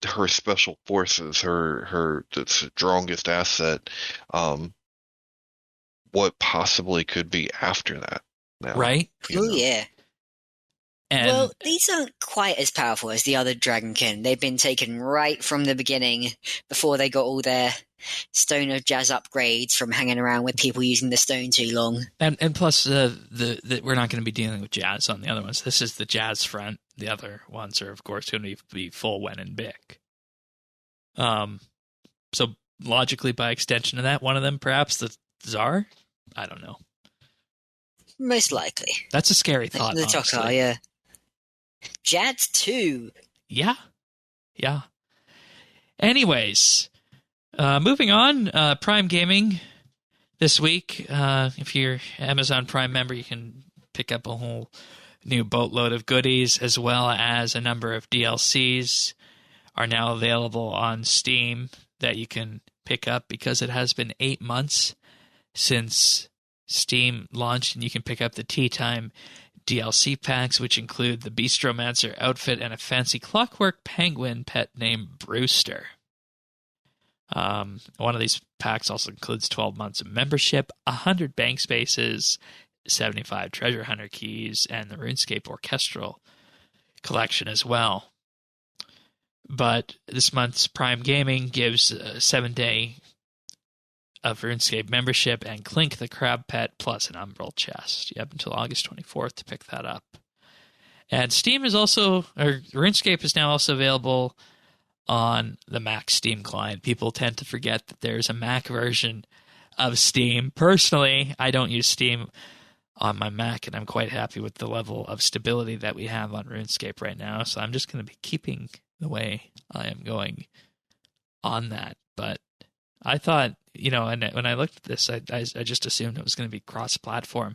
her special forces, her the strongest asset, what possibly could be after that now. Right? Oh, yeah. And well, these aren't quite as powerful as the other Dragonkin. They've been taken right from the beginning before they got all their Stone of Jazz upgrades from hanging around with people using the stone too long. And plus, we're not going to be dealing with Jazz on the other ones. This is the Jazz front. The other ones are, of course, going to be full Wen and Bic. So logically, by extension of that, one of them, perhaps the Tsar? I don't know. Most likely. That's a scary thought, the honestly. Tokar, yeah. Jazz too. Yeah. Anyways, moving on, Prime Gaming this week. If you're Amazon Prime member, you can pick up a whole new boatload of goodies, as well as a number of DLCs are now available on Steam that you can pick up, because it has been 8 months since Steam launched, and you can pick up the Tea Time DLC packs, which include the Beastromancer outfit and a fancy clockwork penguin pet named Brewster. One of these packs also includes 12 months of membership, 100 bank spaces, 75 treasure hunter keys, and the RuneScape orchestral collection as well. But this month's Prime Gaming gives a 7-day of RuneScape membership and Clink the Crab Pet plus an Umbral chest. You have until August 24th to pick that up. And Steam is also, or RuneScape is now also available on the Mac Steam client. People tend to forget that there's a Mac version of Steam. Personally, I don't use Steam on my Mac, and I'm quite happy with the level of stability that we have on RuneScape right now. So I'm just going to be keeping the way I am going on that. But I thought, and when I looked at this, I just assumed it was going to be cross-platform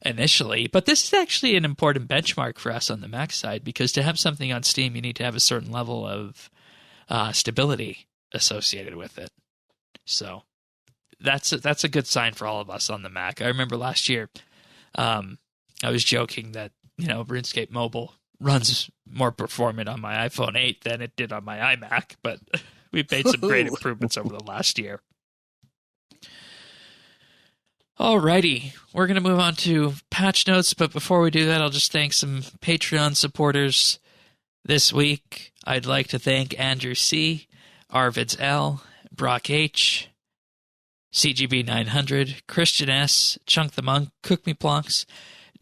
initially. But this is actually an important benchmark for us on the Mac side, because to have something on Steam, you need to have a certain level of stability associated with it. So that's a good sign for all of us on the Mac. I remember last year, I was joking that, RuneScape Mobile runs more performant on my iPhone 8 than it did on my iMac, but we've made some great improvements over the last year. Alrighty, we're going to move on to patch notes, but before we do that, I'll just thank some Patreon supporters this week. I'd like to thank Andrew C., Arvids L., Brock H., CGB 900, Christian S., Chunk the Monk, Cook Me Plonks,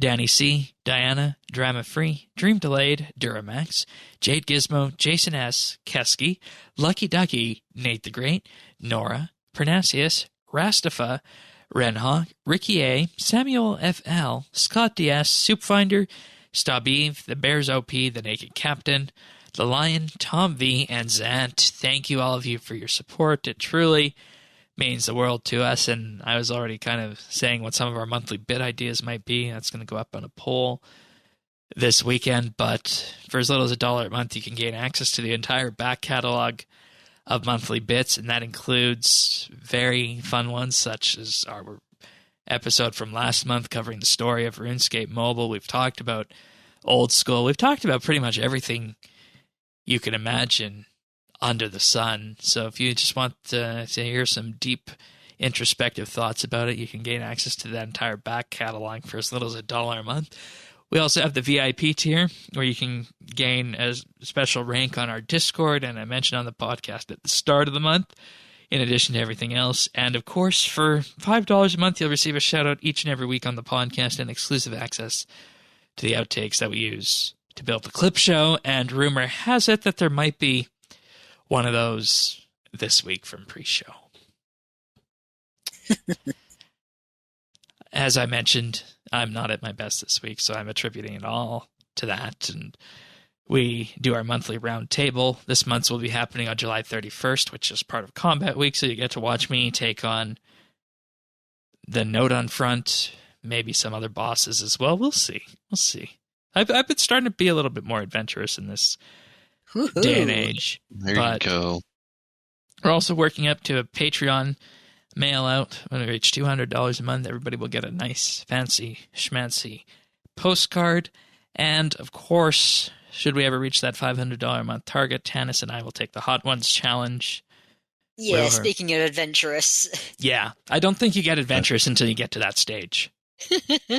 Danny C., Diana, Drama Free, Dream Delayed, Duramax, Jade Gizmo, Jason S., Kesky, Lucky Ducky, Nate the Great, Nora, Pernasius, Rastafa, Renhawk, Ricky A., Samuel F.L., Scott D.S., Soupfinder, Stabeve, The Bears OP, The Naked Captain, The Lion, Tom V., and Zant. Thank you, all of you, for your support. It truly means the world to us, and I was already kind of saying what some of our monthly bit ideas might be. That's going to go up on a poll this weekend, but for as little as $1 a month, you can gain access to the entire back catalog of monthly bits, and that includes very fun ones such as our episode from last month covering the story of RuneScape Mobile. We've talked about old school. We've talked about pretty much everything you can imagine under the sun. So if you just want to hear some deep introspective thoughts about it, you can gain access to that entire back catalog for as little as $1 a month. We also have the VIP tier, where you can gain a special rank on our Discord, and I mentioned on the podcast at the start of the month, in addition to everything else. And of course, for $5 a month, you'll receive a shout-out each and every week on the podcast and exclusive access to the outtakes that we use to build the clip show. And rumor has it that there might be one of those this week from pre-show. As I mentioned, I'm not at my best this week, so I'm attributing it all to that. And we do our monthly round table. This month's will be happening on July 31st, which is part of Combat Week, so you get to watch me take on the Nodon Front, maybe some other bosses as well. We'll see. I've been starting to be a little bit more adventurous in this day and age. There you go. We're also working up to a Patreon mail out. When we reach $200 a month, everybody will get a nice, fancy, schmancy postcard. And, of course, should we ever reach that $500 a month target, Tanis and I will take the Hot Ones Challenge. Yeah, speaking of adventurous. Yeah, I don't think you get adventurous until you get to that stage.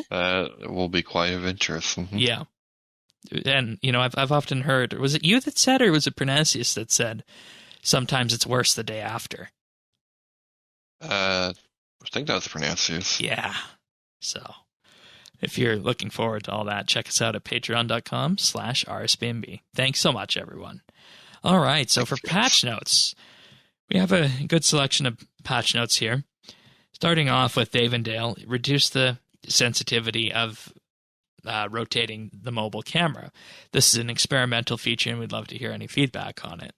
That will be quite adventurous. Mm-hmm. Yeah. And, I've often heard, was it you that said, or was it Pernasius that said, sometimes it's worse the day after? I think that's Pernasius. Yeah. So, if you're looking forward to all that, check us out at patreon.com/RSBANDB. Thanks so much, everyone. All right, so for patch notes, we have a good selection of patch notes here. Starting off with Dave and Dale, reduce the sensitivity of rotating the mobile camera. This is an experimental feature, and we'd love to hear any feedback on it.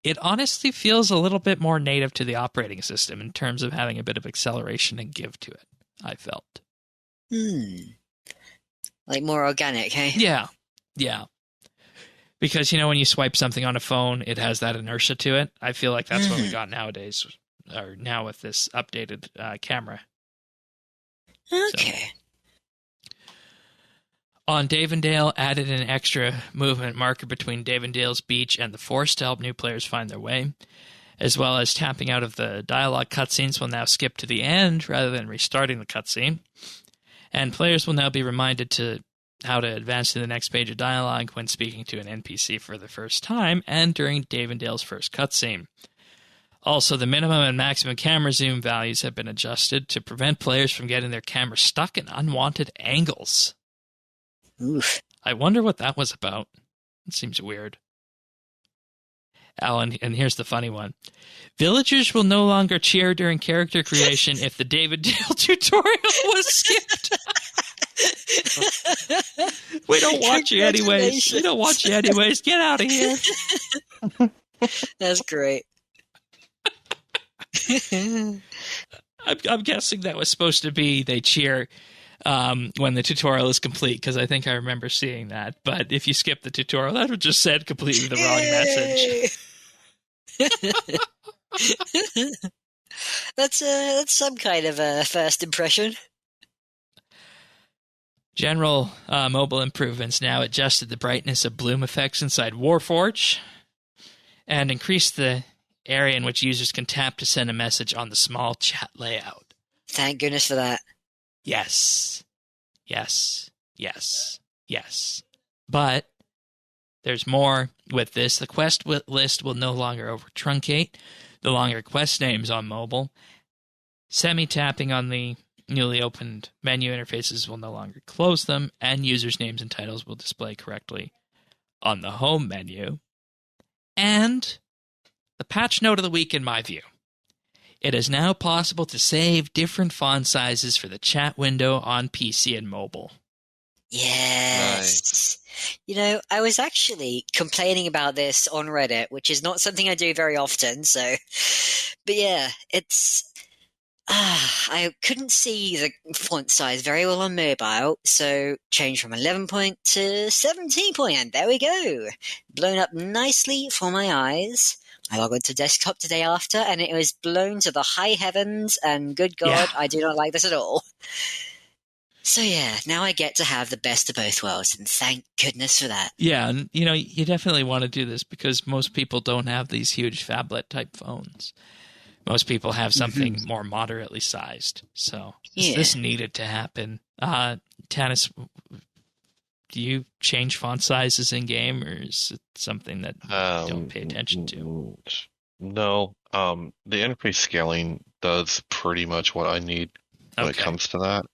It honestly feels a little bit more native to the operating system in terms of having a bit of acceleration and give to it, I felt. Like more organic, hey? Yeah. Because, when you swipe something on a phone, it has that inertia to it. I feel like that's what we got nowadays or now with this updated camera. Okay. So, on Davendale, added an extra movement marker between Davendale's beach and the forest to help new players find their way, as well as tapping out of the dialogue cutscenes will now skip to the end rather than restarting the cutscene. And players will now be reminded to how to advance to the next page of dialogue when speaking to an NPC for the first time and during Davendale's first cutscene. Also, the minimum and maximum camera zoom values have been adjusted to prevent players from getting their camera stuck in unwanted angles. Oof. I wonder what that was about. It seems weird. Alan, and here's the funny one. Villagers will no longer cheer during character creation if the Davendale tutorial was skipped. We don't want you anyways. We don't want you anyways. Get out of here. That's great. I'm guessing that was supposed to be they cheer when the tutorial is complete, because I think I remember seeing that. But if you skip the tutorial, that would just said completely the wrong message. That's some kind of a first impression. General mobile improvements now adjusted the brightness of bloom effects inside Warforge and increased the area in which users can tap to send a message on the small chat layout. Thank goodness for that. Yes. Yes. Yes. Yes. But there's more with this. The quest list will no longer over-truncate the longer quest names on mobile. Semi-tapping on the newly opened menu interfaces will no longer close them, and users' names and titles will display correctly on the home menu. And the patch note of the week, in my view. It is now possible to save different font sizes for the chat window on PC and mobile. Yes. Nice. You know, I was actually complaining about this on Reddit, which is not something I do very often, so... But yeah, it's... I couldn't see the font size very well on mobile, so changed from 11 point to 17 point, and there we go. Blown up nicely for my eyes. I logged onto desktop the day after, and it was blown to the high heavens, and good God, yeah. I do not like this at all. So yeah, now I get to have the best of both worlds, and thank goodness for that. Yeah, and you know, you definitely want to do this because most people don't have these huge phablet-type phones. Most people have something more moderately sized. So this needed to happen. Tanis, do you change font sizes in-game, or is it something that you don't pay attention to? No. The interface scaling does pretty much what I need when it comes to that.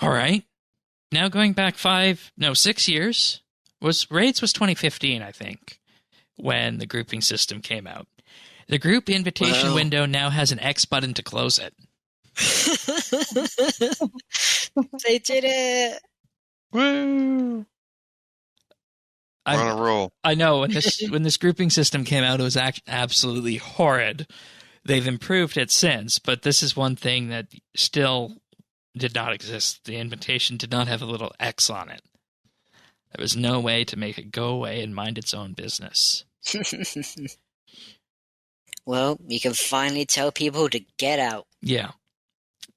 All right. Now going back 6 years. Raids was 2015, I think, when the grouping system came out. The group invitation window now has an X button to close it. They did it! Woo! We're on a roll. I know. When this grouping system came out, it was absolutely horrid. They've improved it since, but this is one thing that still did not exist. The invitation did not have a little X on it. There was no way to make it go away and mind its own business. Well, you can finally tell people to get out. Yeah.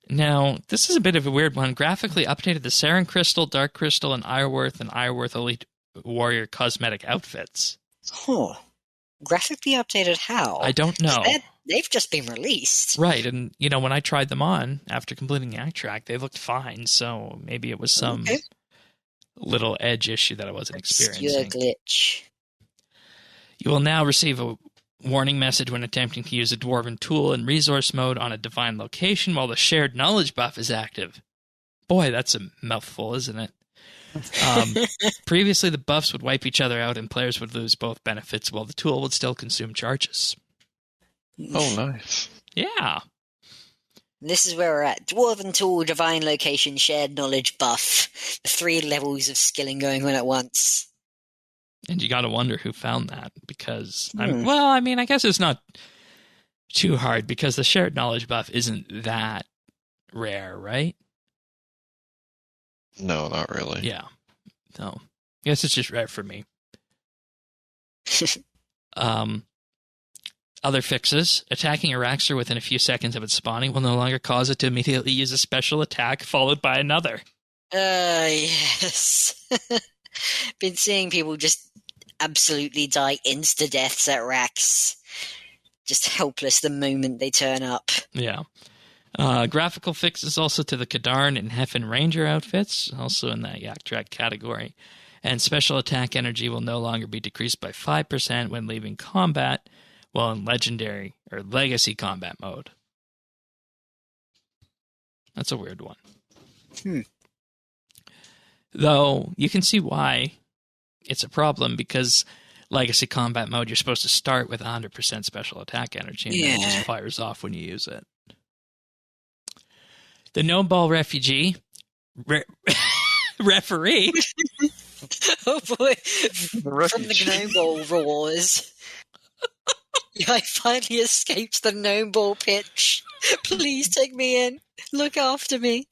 Now, this is a bit of a weird one. Graphically updated the Saren Crystal, Dark Crystal, and Ironworth Elite Warrior cosmetic outfits. Huh. Graphically updated how? I don't know. They've just been released. Right, and you know, when I tried them on after completing the act track, they looked fine, so maybe it was some little edge issue that I wasn't experiencing. Glitch. You will now receive a warning message when attempting to use a Dwarven tool in resource mode on a defined location while the shared knowledge buff is active. Boy, that's a mouthful, isn't it? Previously, the buffs would wipe each other out and players would lose both benefits while the tool would still consume charges. Oh, nice. Yeah. This is where we're at. Dwarven tool, divine location, shared knowledge buff. The 3 levels of skilling going on at once. And you gotta wonder who found that, because, I guess it's not too hard, because the shared knowledge buff isn't that rare, right? No, not really. Yeah. No. I guess it's just rare for me. Other fixes. Attacking a Raxor within a few seconds of its spawning will no longer cause it to immediately use a special attack followed by another. Yes. Been seeing people just absolutely die insta-deaths at Rax. Just helpless the moment they turn up. Yeah. Graphical fixes also to the Kadarn and Heffen Ranger outfits, also in that Yak Track category. And special attack energy will no longer be decreased by 5% when leaving combat, while in legendary or legacy combat mode. That's a weird one. Though, you can see why it's a problem, because legacy combat mode, you're supposed to start with 100% special attack energy, and then it just fires off when you use it. The Gnome Ball Refugee referee. Oh boy, from the Gnome Ball Wars. I finally escaped the Gnome Ball pitch. Please take me in. Look after me.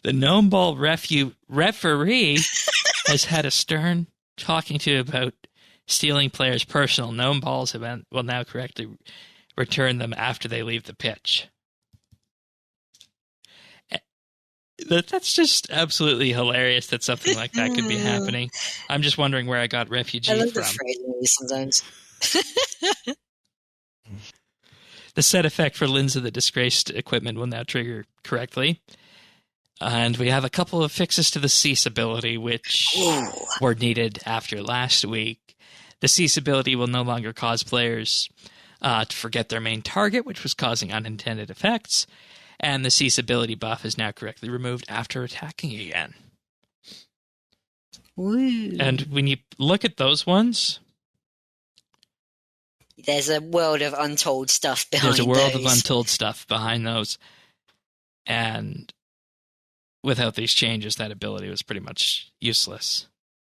The Gnome Ball referee has had a stern talking to about stealing players' personal gnome balls and will now correctly return them after they leave the pitch. That's just absolutely hilarious that something like that could be happening. I'm just wondering where I got refugee I love from. the phrase sometimes. The set effect for Lens of the Disgraced equipment will now trigger correctly. And we have a couple of fixes to the Cease ability, which were needed after last week. The Cease ability will no longer cause players to forget their main target, which was causing unintended effects. And the Cease ability buff is now correctly removed after attacking again. Woo. And when you look at those ones, there's a world of untold stuff behind those. There's a world of untold stuff behind those. And without these changes, that ability was pretty much useless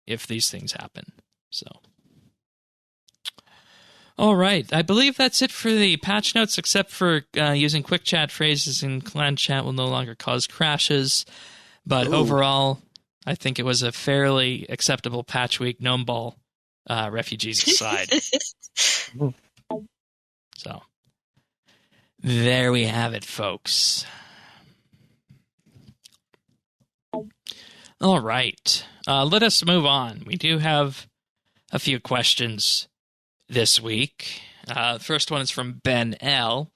if these things happen. So, all right. I believe that's it for the patch notes, except for using quick chat phrases in clan chat will no longer cause crashes. But overall, I think it was a fairly acceptable patch week, Gnome Ball refugees aside. So, there we have it, folks. All right. Let us move on. We do have a few questions this week. First one is from Ben L.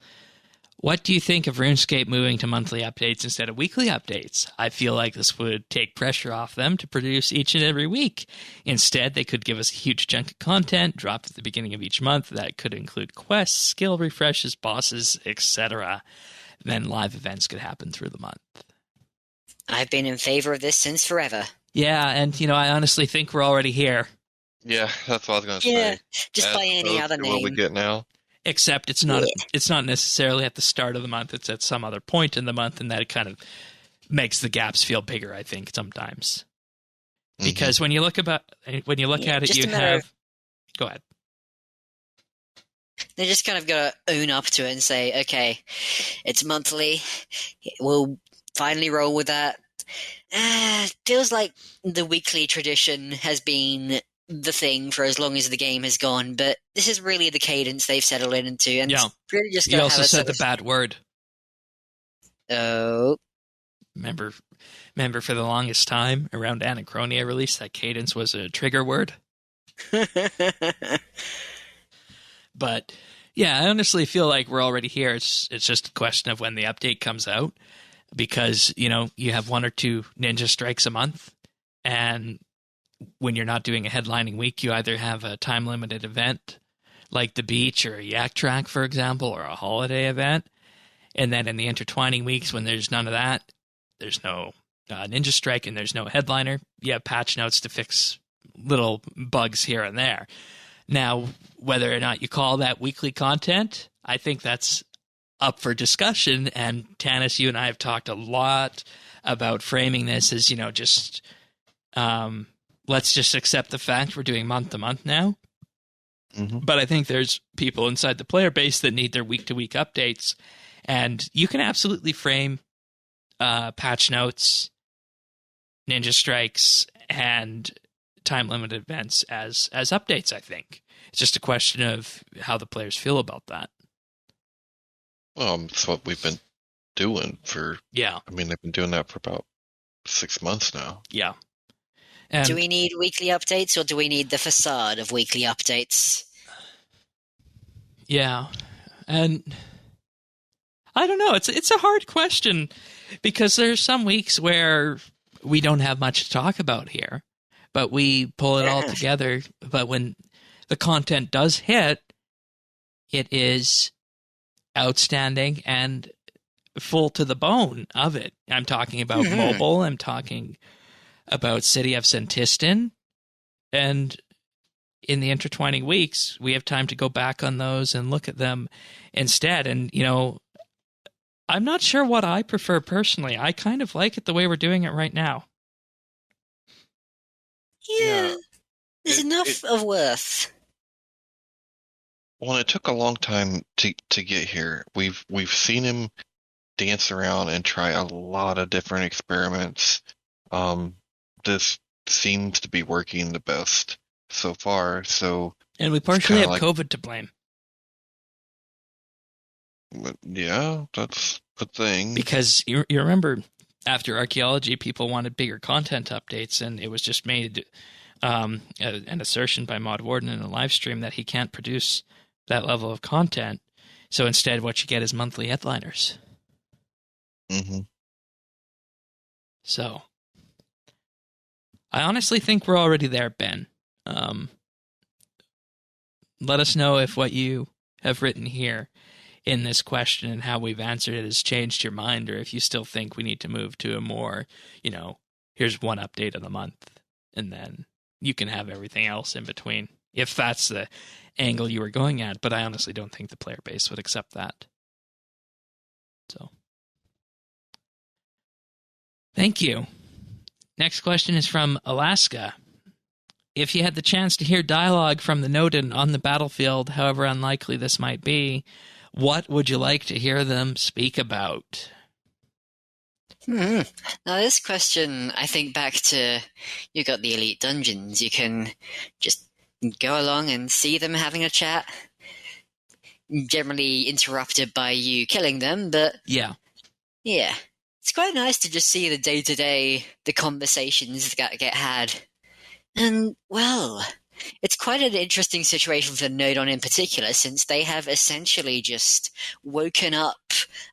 What do you think of RuneScape moving to monthly updates instead of weekly updates? I feel like this would take pressure off them to produce each and every week. Instead, they could give us a huge chunk of content dropped at the beginning of each month that could include quests, skill refreshes, bosses, etc. Then live events could happen through the month. I've been in favor of this since forever. Yeah, and I honestly think we're already here. Yeah, that's what I was going to say. Yeah, just by any other name. What we get now. Except it's not it's not necessarily at the start of the month, it's at some other point in the month, and that kind of makes the gaps feel bigger, I think, sometimes. Because when you look at it, you have go ahead. They just kind of got to own up to it and say, okay, it's monthly. We'll finally roll with that. Feels like the weekly tradition has been the thing for as long as the game has gone, but this is really the cadence they've settled into, and really just you also said the bad word. Oh, remember for the longest time around Anachronia release, that cadence was a trigger word. But yeah, I honestly feel like we're already here. It's just a question of when the update comes out, because you have 1 or 2 ninja strikes a month, and when you're not doing a headlining week, you either have a time-limited event like the beach or a yak track, for example, or a holiday event. And then in the intertwining weeks, when there's none of that, there's no ninja strike and there's no headliner, you have patch notes to fix little bugs here and there. Now, whether or not you call that weekly content, I think that's up for discussion. And Tanis, you and I have talked a lot about framing this as, just... let's just accept the fact we're doing month to month now. But I think there's people inside the player base that need their week-to-week updates. And you can absolutely frame patch notes, ninja strikes, and time-limited events as updates, I think. It's just a question of how the players feel about that. It's what we've been doing for... Yeah. I mean, they've been doing that for about 6 months now. Yeah. And do we need weekly updates, or do we need the facade of weekly updates? Yeah. And I don't know. It's a hard question, because there's some weeks where we don't have much to talk about here, but we pull it all together. But when the content does hit, it is outstanding and full to the bone of it. I'm talking about mobile. I'm talking about City of Sentistan. And in the intertwining weeks, we have time to go back on those and look at them instead. And, I'm not sure what I prefer personally. I kind of like it the way we're doing it right now. Yeah. There's enough of worth. Well, it took a long time to get here. We've seen him dance around and try a lot of different experiments. This seems to be working the best so far. So, and we partially have COVID to blame. Yeah, that's the thing. Because you remember, after archaeology, people wanted bigger content updates, and it was just made an assertion by Mod Warden in a live stream that he can't produce that level of content. So instead, what you get is monthly headliners. Mm-hmm. So, I honestly think we're already there, Ben. Let us know if what you have written here in this question and how we've answered it has changed your mind, or if you still think we need to move to a more, here's one update of the month, and then you can have everything else in between, if that's the angle you were going at. But I honestly don't think the player base would accept that. So, thank you. Next question is from Alaska. If you had the chance to hear dialogue from the Nodon on the battlefield, however unlikely this might be, what would you like to hear them speak about? Now, this question, I think back to, you got the Elite Dungeons. You can just go along and see them having a chat, generally interrupted by you killing them, but... Yeah. It's quite nice to just see the day-to-day, the conversations that get had. And, well, it's quite an interesting situation for Nodon in particular, since they have essentially just woken up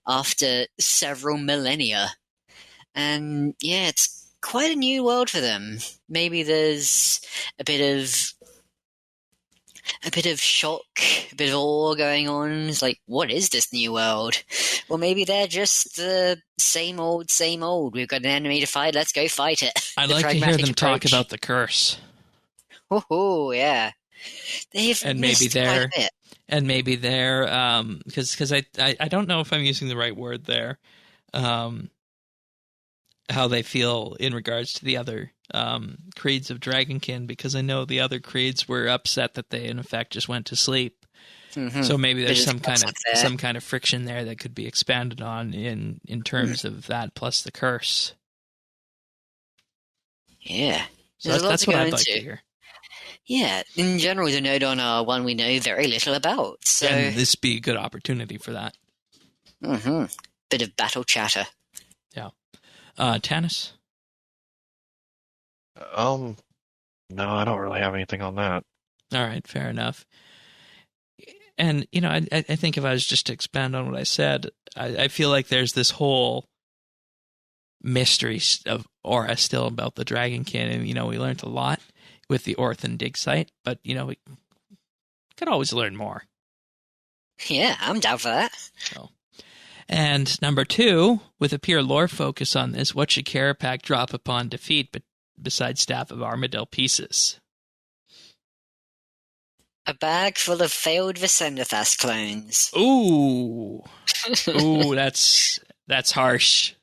after several millennia. And, yeah, it's quite a new world for them. Maybe there's a bit of shock, a bit of awe going on. It's like, what is this new world? Well, maybe they're just the same old. We've got an enemy to fight, let's go fight it. I'd like to hear them talk about the curse. Oh, yeah. And maybe they're, because I don't know if I'm using the right word there, how they feel in regards to the other creeds of Dragonkin, because I know the other creeds were upset that they in effect just went to sleep. Mm-hmm. So maybe there's some kind of friction there that could be expanded on in terms of that plus the curse. Yeah. So that's what I'd like to hear. Yeah, in general, the Nodon are one we know very little about. So, and this be a good opportunity for that. Mm-hmm. Bit of battle chatter. Yeah. Tanis? No, I don't really have anything on that. All right, fair enough. And, I think if I was just to expand on what I said, I feel like there's this whole mystery of aura still about the Dragonkin. And, we learned a lot with the Orthan dig site, but, we could always learn more. Yeah, I'm down for that. So. And number 2, with a pure lore focus on this, what should Carapac drop upon defeat besides Staff of Armadyl pieces? A bag full of failed Vicendathas clones. Ooh, that's harsh,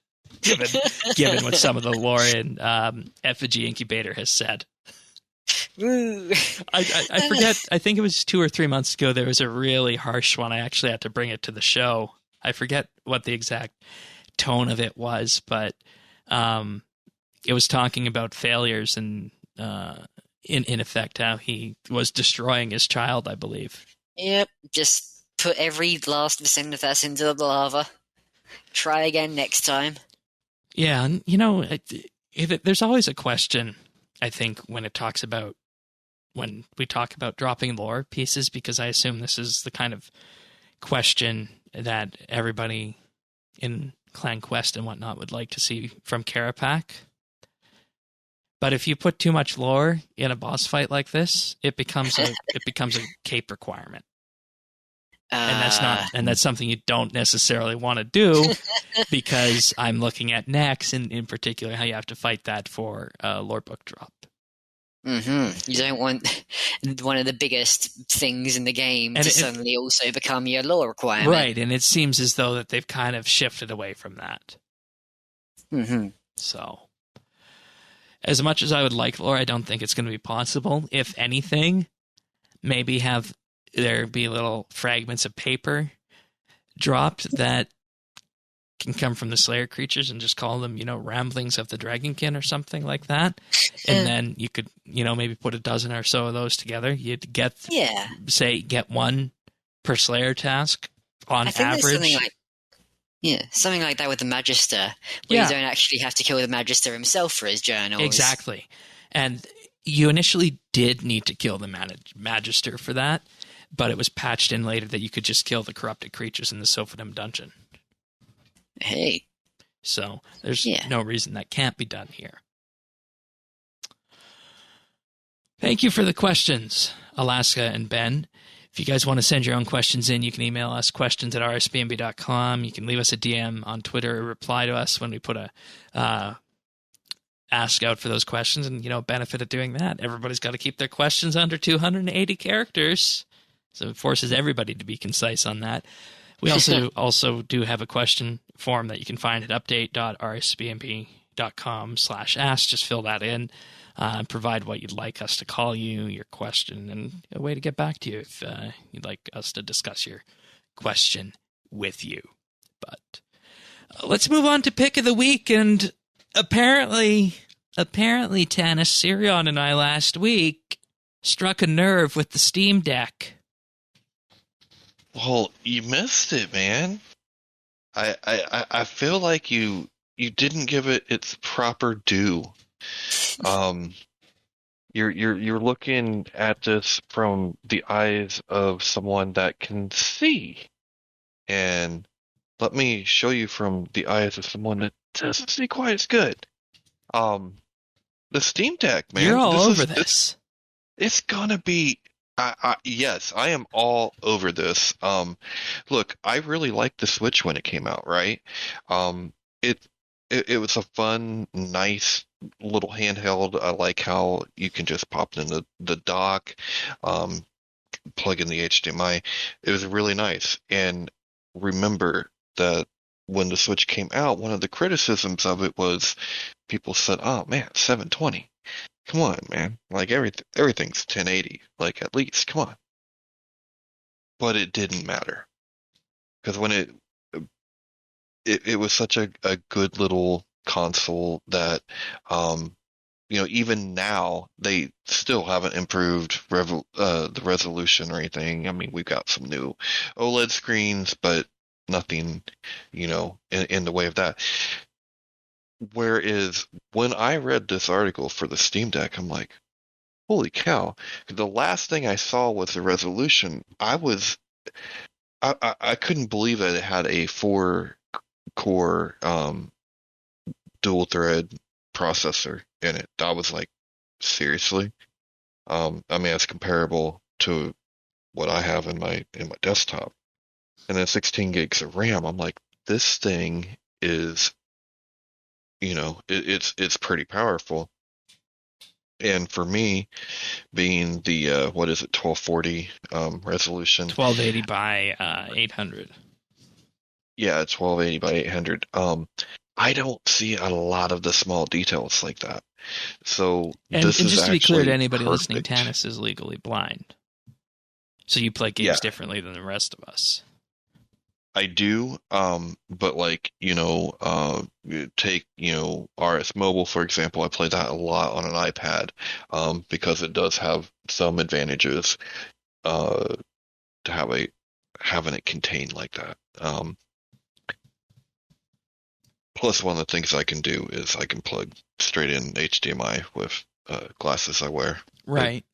given what some of the lore in Effigy Incubator has said. Ooh. I forget. I think it was 2 or 3 months ago. There was a really harsh one. I actually had to bring it to the show. I forget what the exact tone of it was, but it was talking about failures and in effect how he was destroying his child, I believe. Yep, just put every last Vicinitas into the lava. Try again next time. Yeah, and there's always a question, I think, when we talk about dropping lore pieces, because I assume this is the kind of question that everybody in Clan Quest and whatnot would like to see from Carapac. But if you put too much lore in a boss fight like this, it becomes a cape requirement. And that's something you don't necessarily want to do, because I'm looking at next, in particular, how you have to fight that for a lore book drop. Mm-hmm. You don't want one of the biggest things in the game to suddenly also become your lore requirement. Right, and it seems as though that they've kind of shifted away from that. Mm-hmm. So, as much as I would like lore, I don't think it's going to be possible. If anything, maybe have there be little fragments of paper dropped that can come from the Slayer creatures, and just call them, ramblings of the Dragonkin or something like that. And then you could, maybe put a dozen or so of those together. You'd get, get one per Slayer task on average. Something like that with the Magister, where you don't actually have to kill the Magister himself for his journals. Exactly. And you initially did need to kill the Magister for that, but it was patched in later that you could just kill the corrupted creatures in the Sophodum dungeon. Hey. So there's no reason that can't be done here. Thank you for the questions, Alaska and Ben. If you guys want to send your own questions in, you can email us questions@rsbnb.com. You can leave us a DM on Twitter or reply to us when we put a ask out for those questions, and, benefit of doing that. Everybody's got to keep their questions under 280 characters. So it forces everybody to be concise on that. We also do have a question form that you can find at update.rsbnb.com/ask. Just fill that in, provide what you'd like us to call you, your question, and a way to get back to you if you'd like us to discuss your question with you. But let's move on to pick of the week. And apparently, Tanis, Sirion, and I last week struck a nerve with the Steam Deck. Well, you missed it, man. I feel like you didn't give it its proper due. You're looking at this from the eyes of someone that can see, and let me show you from the eyes of someone that doesn't see quite as good. The Steam Deck, man. You're all over this. It's gonna be. Yes, I am all over this. Look, I really liked the Switch when it came out, right? It was a fun, nice little handheld. I like how you can just pop it in the dock, plug in the HDMI. It was really nice. And remember that when the Switch came out, one of the criticisms of it was people said, "Oh man, 720. Come on, man. Like everything's 1080. Like at least, come on." But it didn't matter, because when it was such a good little console that even now they still haven't improved the resolution or anything. I mean, we've got some new OLED screens, but nothing in the way of that. Whereas when I read this article for the Steam Deck, I'm like, holy cow. The last thing I saw was the resolution. I couldn't believe that it had a 4-core dual-thread processor in it. I was like, seriously? I mean, it's comparable to what I have in my desktop. And then 16 gigs of RAM. I'm like, this thing is... it's pretty powerful. And for me, being the 1240 resolution, 1280 by 800. Yeah, 1280 by 800. I don't see a lot of the small details like that. So and just to be clear to anybody listening, Tanis is legally blind, so you play games differently than the rest of us. I do, but like, take, RS Mobile, for example. I play that a lot on an iPad, because it does have some advantages, to having it contained like that. Plus, one of the things I can do is I can plug straight in HDMI with glasses I wear. Right.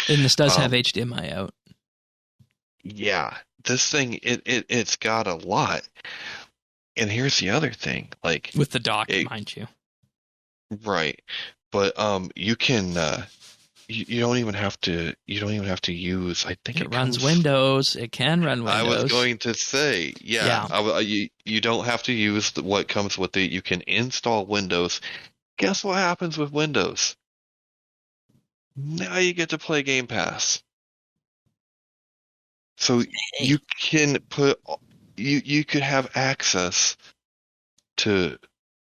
And this does have HDMI out. Yeah, this thing, it's got a lot. And here's the other thing, like with the dock, mind you. Right. But you can you don't even have to use, I think it runs Windows. It can run Windows. I was going to say, you don't have to use what comes with it. You can install Windows. Guess what happens with Windows? Now you get to play Game Pass. So you can you could have access to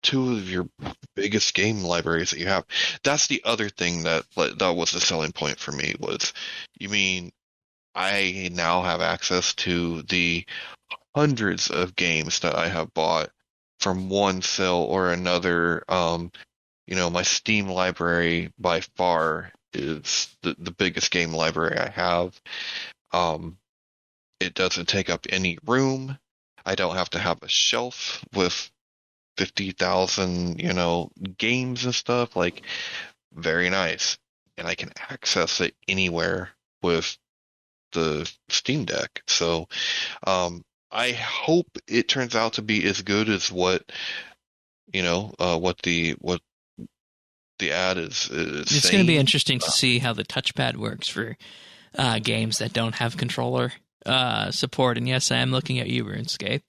two of your biggest game libraries that you have. That's the other thing that was the selling point for me was, you mean I now have access to the hundreds of games that I have bought from one sale or another. My Steam library by far is the biggest game library I have. It doesn't take up any room. I don't have to have a shelf with 50,000, games and stuff. Like, very nice. And I can access it anywhere with the Steam Deck. So, I hope it turns out to be as good as what the ad is it's going to be interesting to see how the touchpad works for games that don't have controller support. And yes, I am looking at you, RuneScape.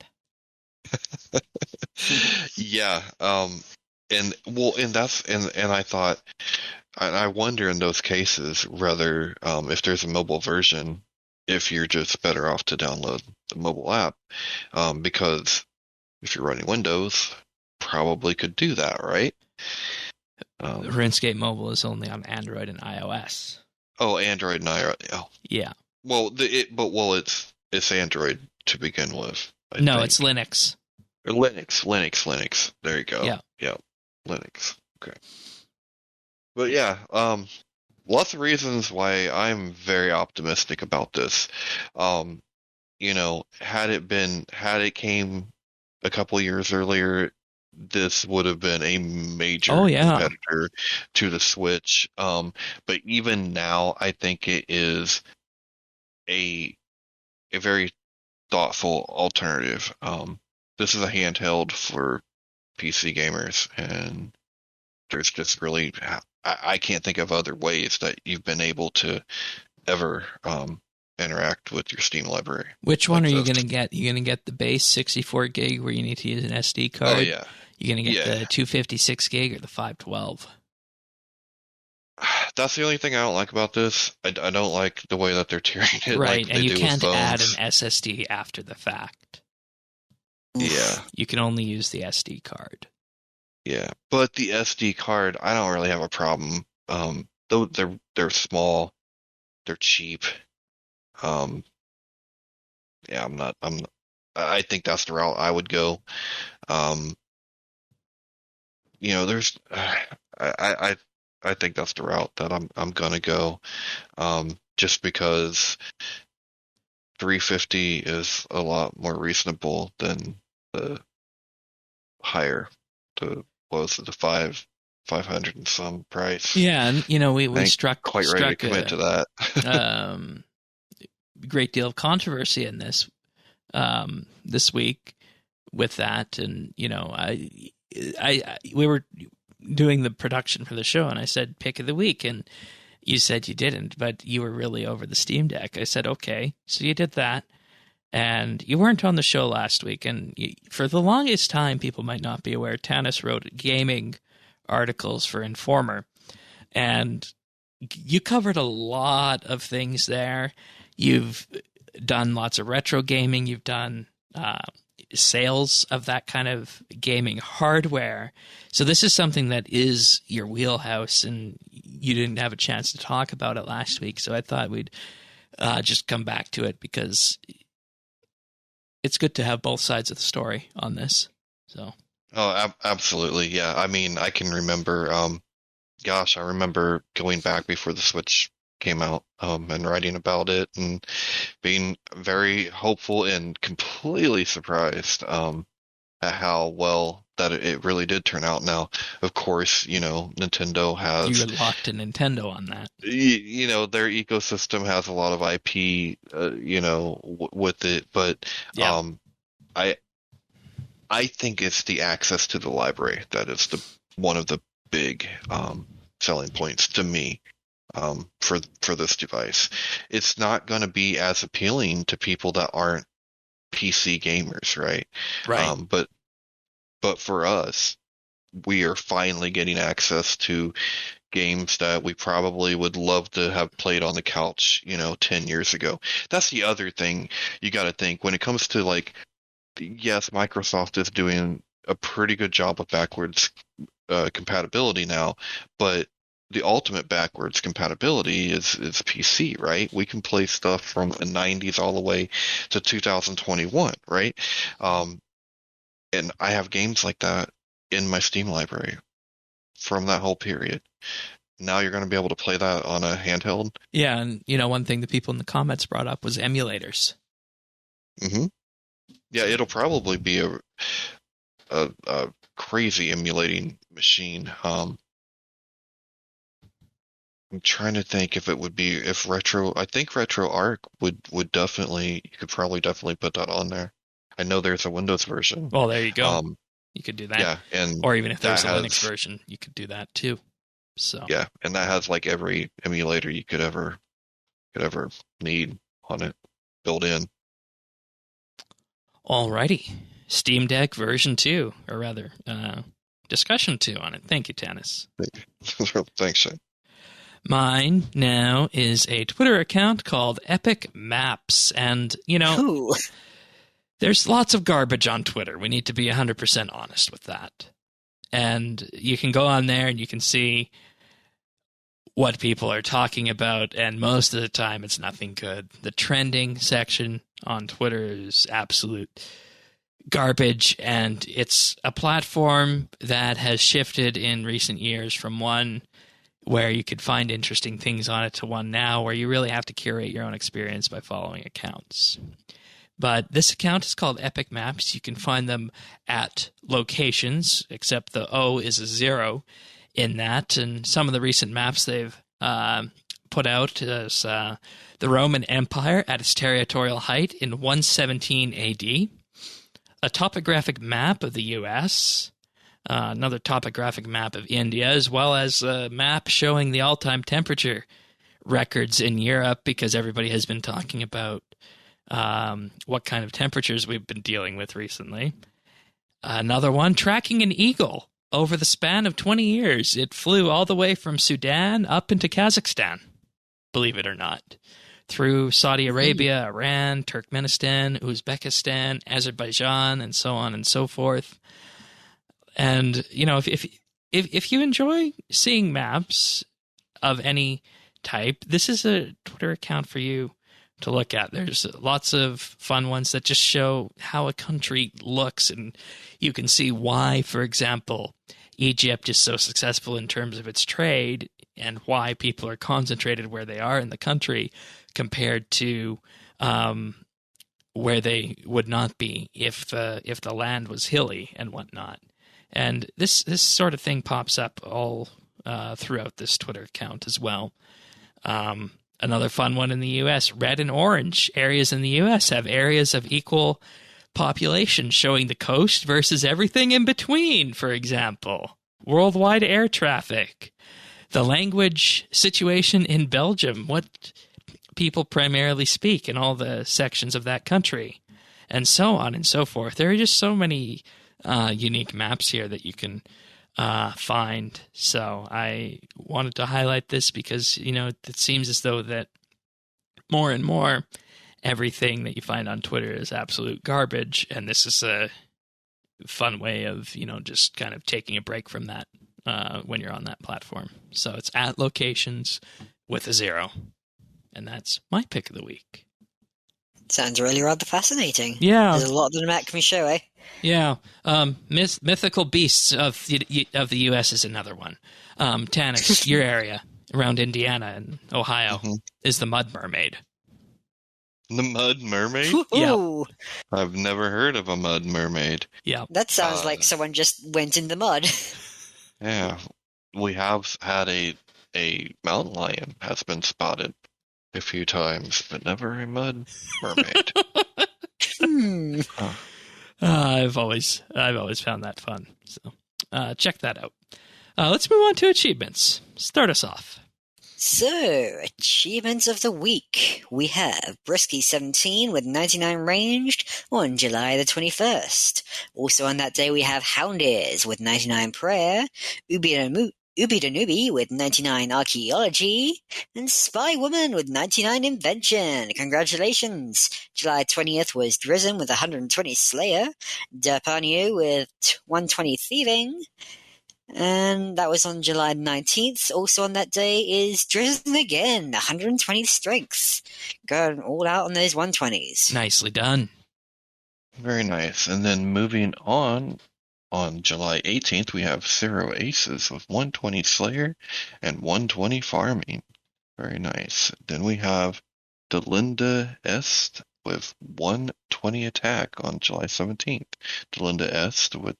Yeah, and I thought, and I wonder in those cases whether, if there's a mobile version, if you're just better off to download the mobile app, because if you're running Windows, probably could do that, right? RuneScape Mobile is only on Android and iOS. Oh, Android and iOS. Oh. Yeah. Well, it's Android to begin with. I think. It's Linux. Or Linux. There you go. Yeah. Linux. Okay. But yeah, lots of reasons why I'm very optimistic about this. Had it came a couple years earlier, this would have been a major competitor to the Switch. But even now, I think it is a very thoughtful alternative. This is a handheld for PC gamers, and there's just really, I can't think of other ways that you've been able to ever interact with your Steam library. Which one are you going to get? You going to get the base 64 gig where you need to use an SD card? Oh, yeah. You're going to get the 256 gig or the 512? That's the only thing I don't like about this. I don't like the way that they're tiering it. Right, like and they you do can't with add phones. an SSD after the fact. Yeah. You can only use the SD card. Yeah, but the SD card, I don't really have a problem. Though they're small, they're cheap. I think that's the route I would go. There's, I think that's the route that I'm gonna go. Just because $350 is a lot more reasonable than the higher, the 500 and some price. Yeah, and we struck quite ready to commit to that. Great deal of controversy in this week with that, and we were doing the production for the show, and I said pick of the week, and you said you didn't, but you were really over the Steam Deck. I said okay, so you did that. And you weren't on the show last week, and for the longest time, people might not be aware, Tanis wrote gaming articles for Informer, and you covered a lot of things there. You've done lots of retro gaming. You've done sales of that kind of gaming hardware. So this is something that is your wheelhouse, and you didn't have a chance to talk about it last week, so I thought we'd just come back to it because it's good to have both sides of the story on this. So. Oh, absolutely. Yeah. I mean, I can remember, I remember going back before the Switch came out, and writing about it and being very hopeful and completely surprised, at how well that it really did turn out. Now, of course, Nintendo has... You were locked to Nintendo on that. Their ecosystem has a lot of IP, with it, but yeah. I think it's the access to the library that is one of the big selling points to me, for this device. It's not going to be as appealing to people that aren't PC gamers, right? Right. But for us, we are finally getting access to games that we probably would love to have played on the couch, 10 years ago. That's the other thing you got to think when it comes to, like, yes, Microsoft is doing a pretty good job of backwards compatibility now, but the ultimate backwards compatibility is PC, right? We can play stuff from the 90s all the way to 2021, right? And I have games like that in my Steam library from that whole period. Now you're going to be able to play that on a handheld. Yeah, and one thing the people in the comments brought up was emulators. Mm-hmm. Yeah, it'll probably be a crazy emulating machine. I'm trying to think if it would be I think RetroArch would definitely, you could probably definitely put that on there. I know there's a Windows version. Well, there you go. You could do that. Yeah, and or even if there's a Linux version, you could do that too. So yeah, and that has like every emulator you could ever need on it built in. Alrighty, Steam Deck version 2, or rather, discussion 2 on it. Thank you, Tanis. Thanks, Shane. Mine now is a Twitter account called Epic Maps, and Ooh. There's lots of garbage on Twitter. We need to be 100% honest with that. And you can go on there and you can see what people are talking about, and most of the time it's nothing good. The trending section on Twitter is absolute garbage, and it's a platform that has shifted in recent years from one where you could find interesting things on it to one now where you really have to curate your own experience by following accounts. But this account is called Epic Maps. You can find them at locations, except the O is a 0 in that. And some of the recent maps they've put out is the Roman Empire at its territorial height in 117 AD, a topographic map of the U.S., another topographic map of India, as well as a map showing the all-time temperature records in Europe, because everybody has been talking about what kind of temperatures we've been dealing with recently. Another one, tracking an eagle over the span of 20 years. It flew all the way from Sudan up into Kazakhstan, believe it or not, through Saudi Arabia, Iran, Turkmenistan, Uzbekistan, Azerbaijan, and so on and so forth. And, if you enjoy seeing maps of any type, this is a Twitter account for you to look at. There's lots of fun ones that just show how a country looks, and you can see why, for example, Egypt is so successful in terms of its trade, and why people are concentrated where they are in the country compared to where they would not be if the land was hilly and whatnot. And this sort of thing pops up all throughout this Twitter account as well. Another fun one in the U.S., red and orange areas in the U.S. have areas of equal population, showing the coast versus everything in between, for example. Worldwide air traffic. The language situation in Belgium, what people primarily speak in all the sections of that country, and so on and so forth. There are just so many unique maps here that you can find. So I wanted to highlight this because, it seems as though that more and more everything that you find on Twitter is absolute garbage. And this is a fun way of, just kind of taking a break from that when you're on that platform. So it's at locations with a 0. And that's my pick of the week. Sounds really rather fascinating. Yeah. There's a lot that Matt can show, eh? Yeah. Mythical Beasts of the U.S. is another one. Tanis, your area around Indiana and Ohio is the Mud Mermaid. The Mud Mermaid? Yeah. I've never heard of a Mud Mermaid. Yeah. That sounds like someone just went in the mud. Yeah. We have had a mountain lion has been spotted a few times, but never a Mud Mermaid. I've always found that fun. So check that out. Let's move on to achievements. Start us off. So, achievements of the week. We have Brisky17 with 99 ranged on July the 21st. Also on that day we have Houndiz with 99 prayer, Ubi with 99 archaeology, and Spy Woman with 99 invention. Congratulations! July 20th was Drizzen with 120 slayer, Derpanio with 120 thieving, and that was on July 19th. Also on that day is Drizzen again, 120 strength. Going all out on those 120s. Nicely done. Very nice. And then moving on July 18th, we have Zero Aces with 120 Slayer and 120 Farming. Very nice. Then we have Delinda Est with 120 Attack on July 17th. Delinda Est with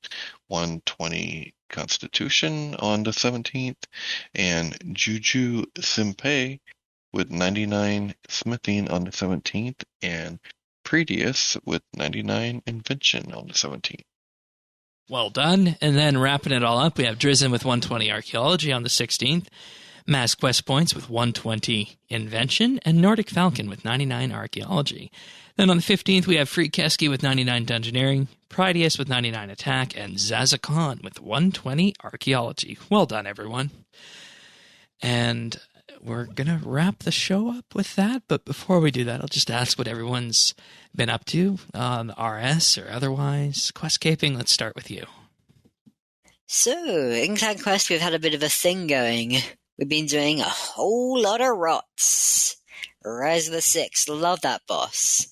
120 Constitution on the 17th. And Juju Simpei with 99 Smithing on the 17th. And Pretius with 99 Invention on the 17th. Well done. And then wrapping it all up, we have Drizzen with 120 Archaeology on the 16th, Mass Quest Points with 120 Invention, and Nordic Falcon with 99 Archaeology. Then on the 15th, we have Free Keski with 99 Dungeoneering, Prideus with 99 Attack, and Zazakon with 120 Archaeology. Well done, everyone. And we're going to wrap the show up with that, but before we do that, I'll just ask what everyone's been up to on the RS or otherwise. Questcaping, let's start with you. So, in Clan Quest, we've had a bit of a thing going. We've been doing a whole lot of rots. Rise of the Six, love that boss.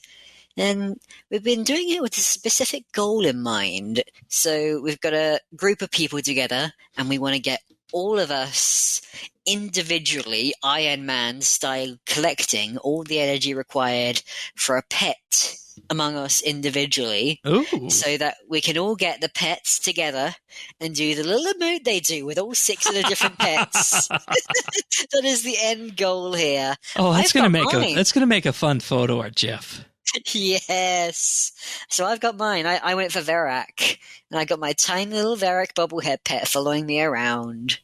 And we've been doing it with a specific goal in mind. So we've got a group of people together, and we want to get all of us individually, Iron Man style, collecting all the energy required for a pet among us individually. Ooh. So that we can all get the pets together and do the little emote they do with all 6 of the different pets. That is the end goal here. Oh, that's going to make a fun photo or GIF. Yes. So I've got mine. I went for Verak, and I got my tiny little Verak bobblehead pet following me around.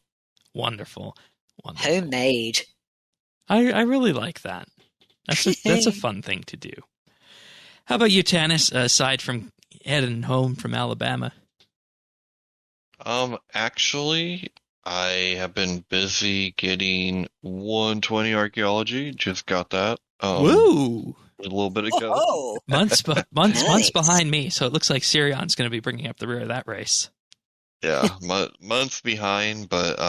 Wonderful. Homemade. I really like that. That's a fun thing to do. How about you, Tanis, aside from heading home from Alabama? Actually, I have been busy getting 120 archaeology. Just got that. Woo! A little bit ago. Oh, Months Nice. behind me, so it looks like Sirion's going to be bringing up the rear of that race. Yeah, months behind, but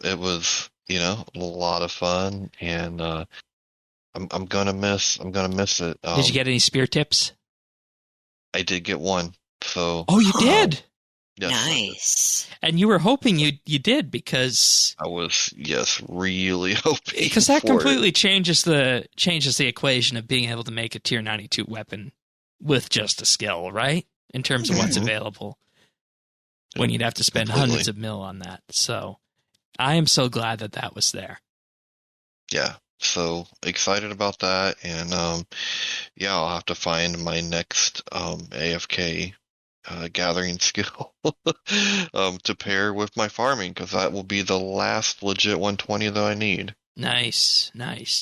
it was a lot of fun, and I'm gonna miss it. Did you get any spear tips? I did get one. So. Oh, you did. Yes, nice. And you were hoping you did because I was really hoping because that for completely it. changes the equation of being able to make a tier 92 weapon with just a skill, right? In terms of what's available. When you'd have to spend hundreds of mil on that. So I am so glad that was there. Yeah, so excited about that, and I'll have to find my next AFK gathering skill to pair with my farming, because that will be the last legit 120 that I need. Nice.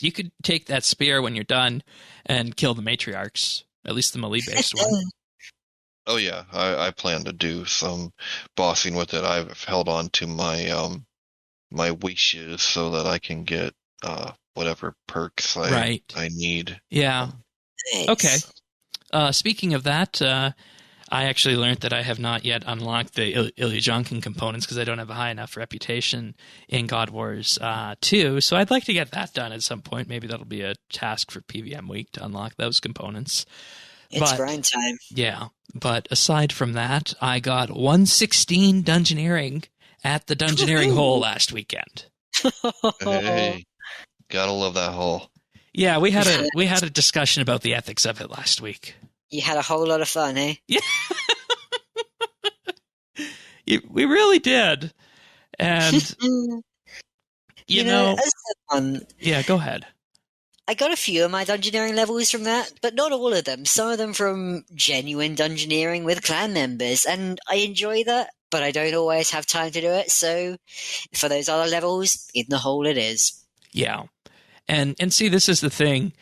You could take that spear when you're done and kill the matriarchs, at least the melee-based one. Oh yeah, I plan to do some bossing with it. I've held on to my my wishes so that I can get whatever perks I need. Yeah. Nice. Okay. Speaking of that, I actually learned that I have not yet unlocked the Ilyajonkin components because I don't have a high enough reputation in God Wars 2. So I'd like to get that done at some point. Maybe that'll be a task for PVM Week to unlock those components. It's grind time. Yeah. But aside from that, I got 116 Dungeoneering at the Dungeoneering hole last weekend. Hey, gotta love that hole. Yeah, we had a discussion about the ethics of it last week. You had a whole lot of fun, eh? Yeah. We really did. And, you know... Yeah, go ahead. I got a few of my Dungeoneering levels from that, but not all of them. Some of them from genuine Dungeoneering with clan members, and I enjoy that, but I don't always have time to do it, so for those other levels, in the hole it is. Yeah. And see, this is the thing.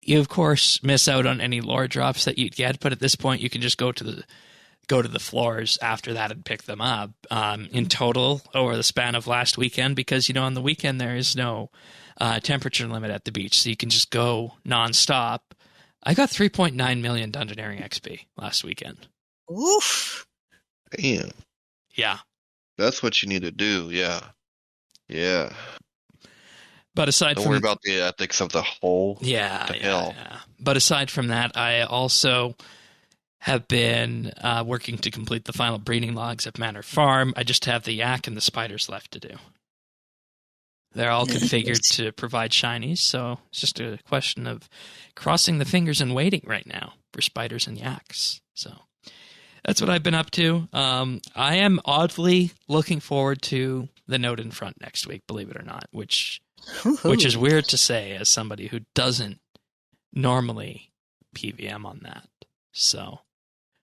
You, of course, miss out on any lore drops that you'd get, but at this point, you can just go to the floors after that and pick them up. In total, over the span of last weekend, because, on the weekend there is no temperature limit at the beach, so you can just go nonstop. I got 3.9 million Dungeoneering XP last weekend. Oof. Damn. Yeah. That's what you need to do, yeah. Yeah. But aside Don't from... worry about the ethics of the whole. Yeah. But aside from that, I also have been working to complete the final breeding logs at Manor Farm. I just have the yak and the spiders left to do. They're all configured to provide shinies, so it's just a question of crossing the fingers and waiting right now for spiders and yaks. So that's what I've been up to. I am oddly looking forward to the Nodon Front next week, believe it or not, which is weird to say as somebody who doesn't normally PVM on that. So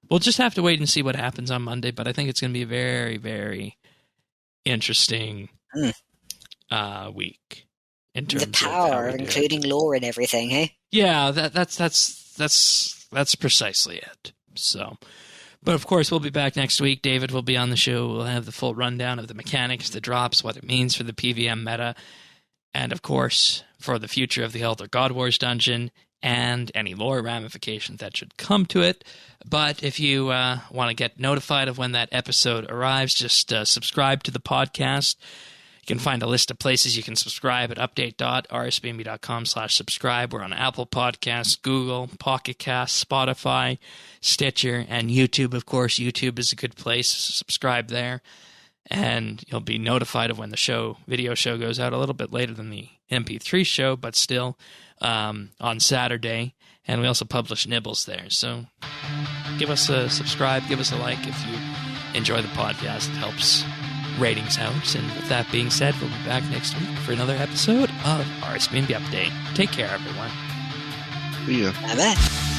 we'll just have to wait and see what happens on Monday, but I think it's going to be a very, very interesting week in terms the power of including lore and everything, hey? Yeah, that's precisely it. So, but of course, we'll be back next week. David will be on the show. We'll have the full rundown of the mechanics, the drops, what it means for the PVM meta, and of course, for the future of the Elder God Wars dungeon and any lore ramifications that should come to it. But if you want to get notified of when that episode arrives, just subscribe to the podcast. You can find a list of places you can subscribe at update.rsbnb.com/subscribe. We're on Apple Podcasts, Google, Pocket Casts, Spotify, Stitcher, and YouTube. Of course, YouTube is a good place. Subscribe there, and you'll be notified of when the video show goes out a little bit later than the MP3 show, but still on Saturday. And we also publish nibbles there. So give us a subscribe, give us a like if you enjoy the podcast. It helps ratings out. And with that being said, we'll be back next week for another episode of RSBANDB Update. Take care, everyone. See ya. Bye-bye.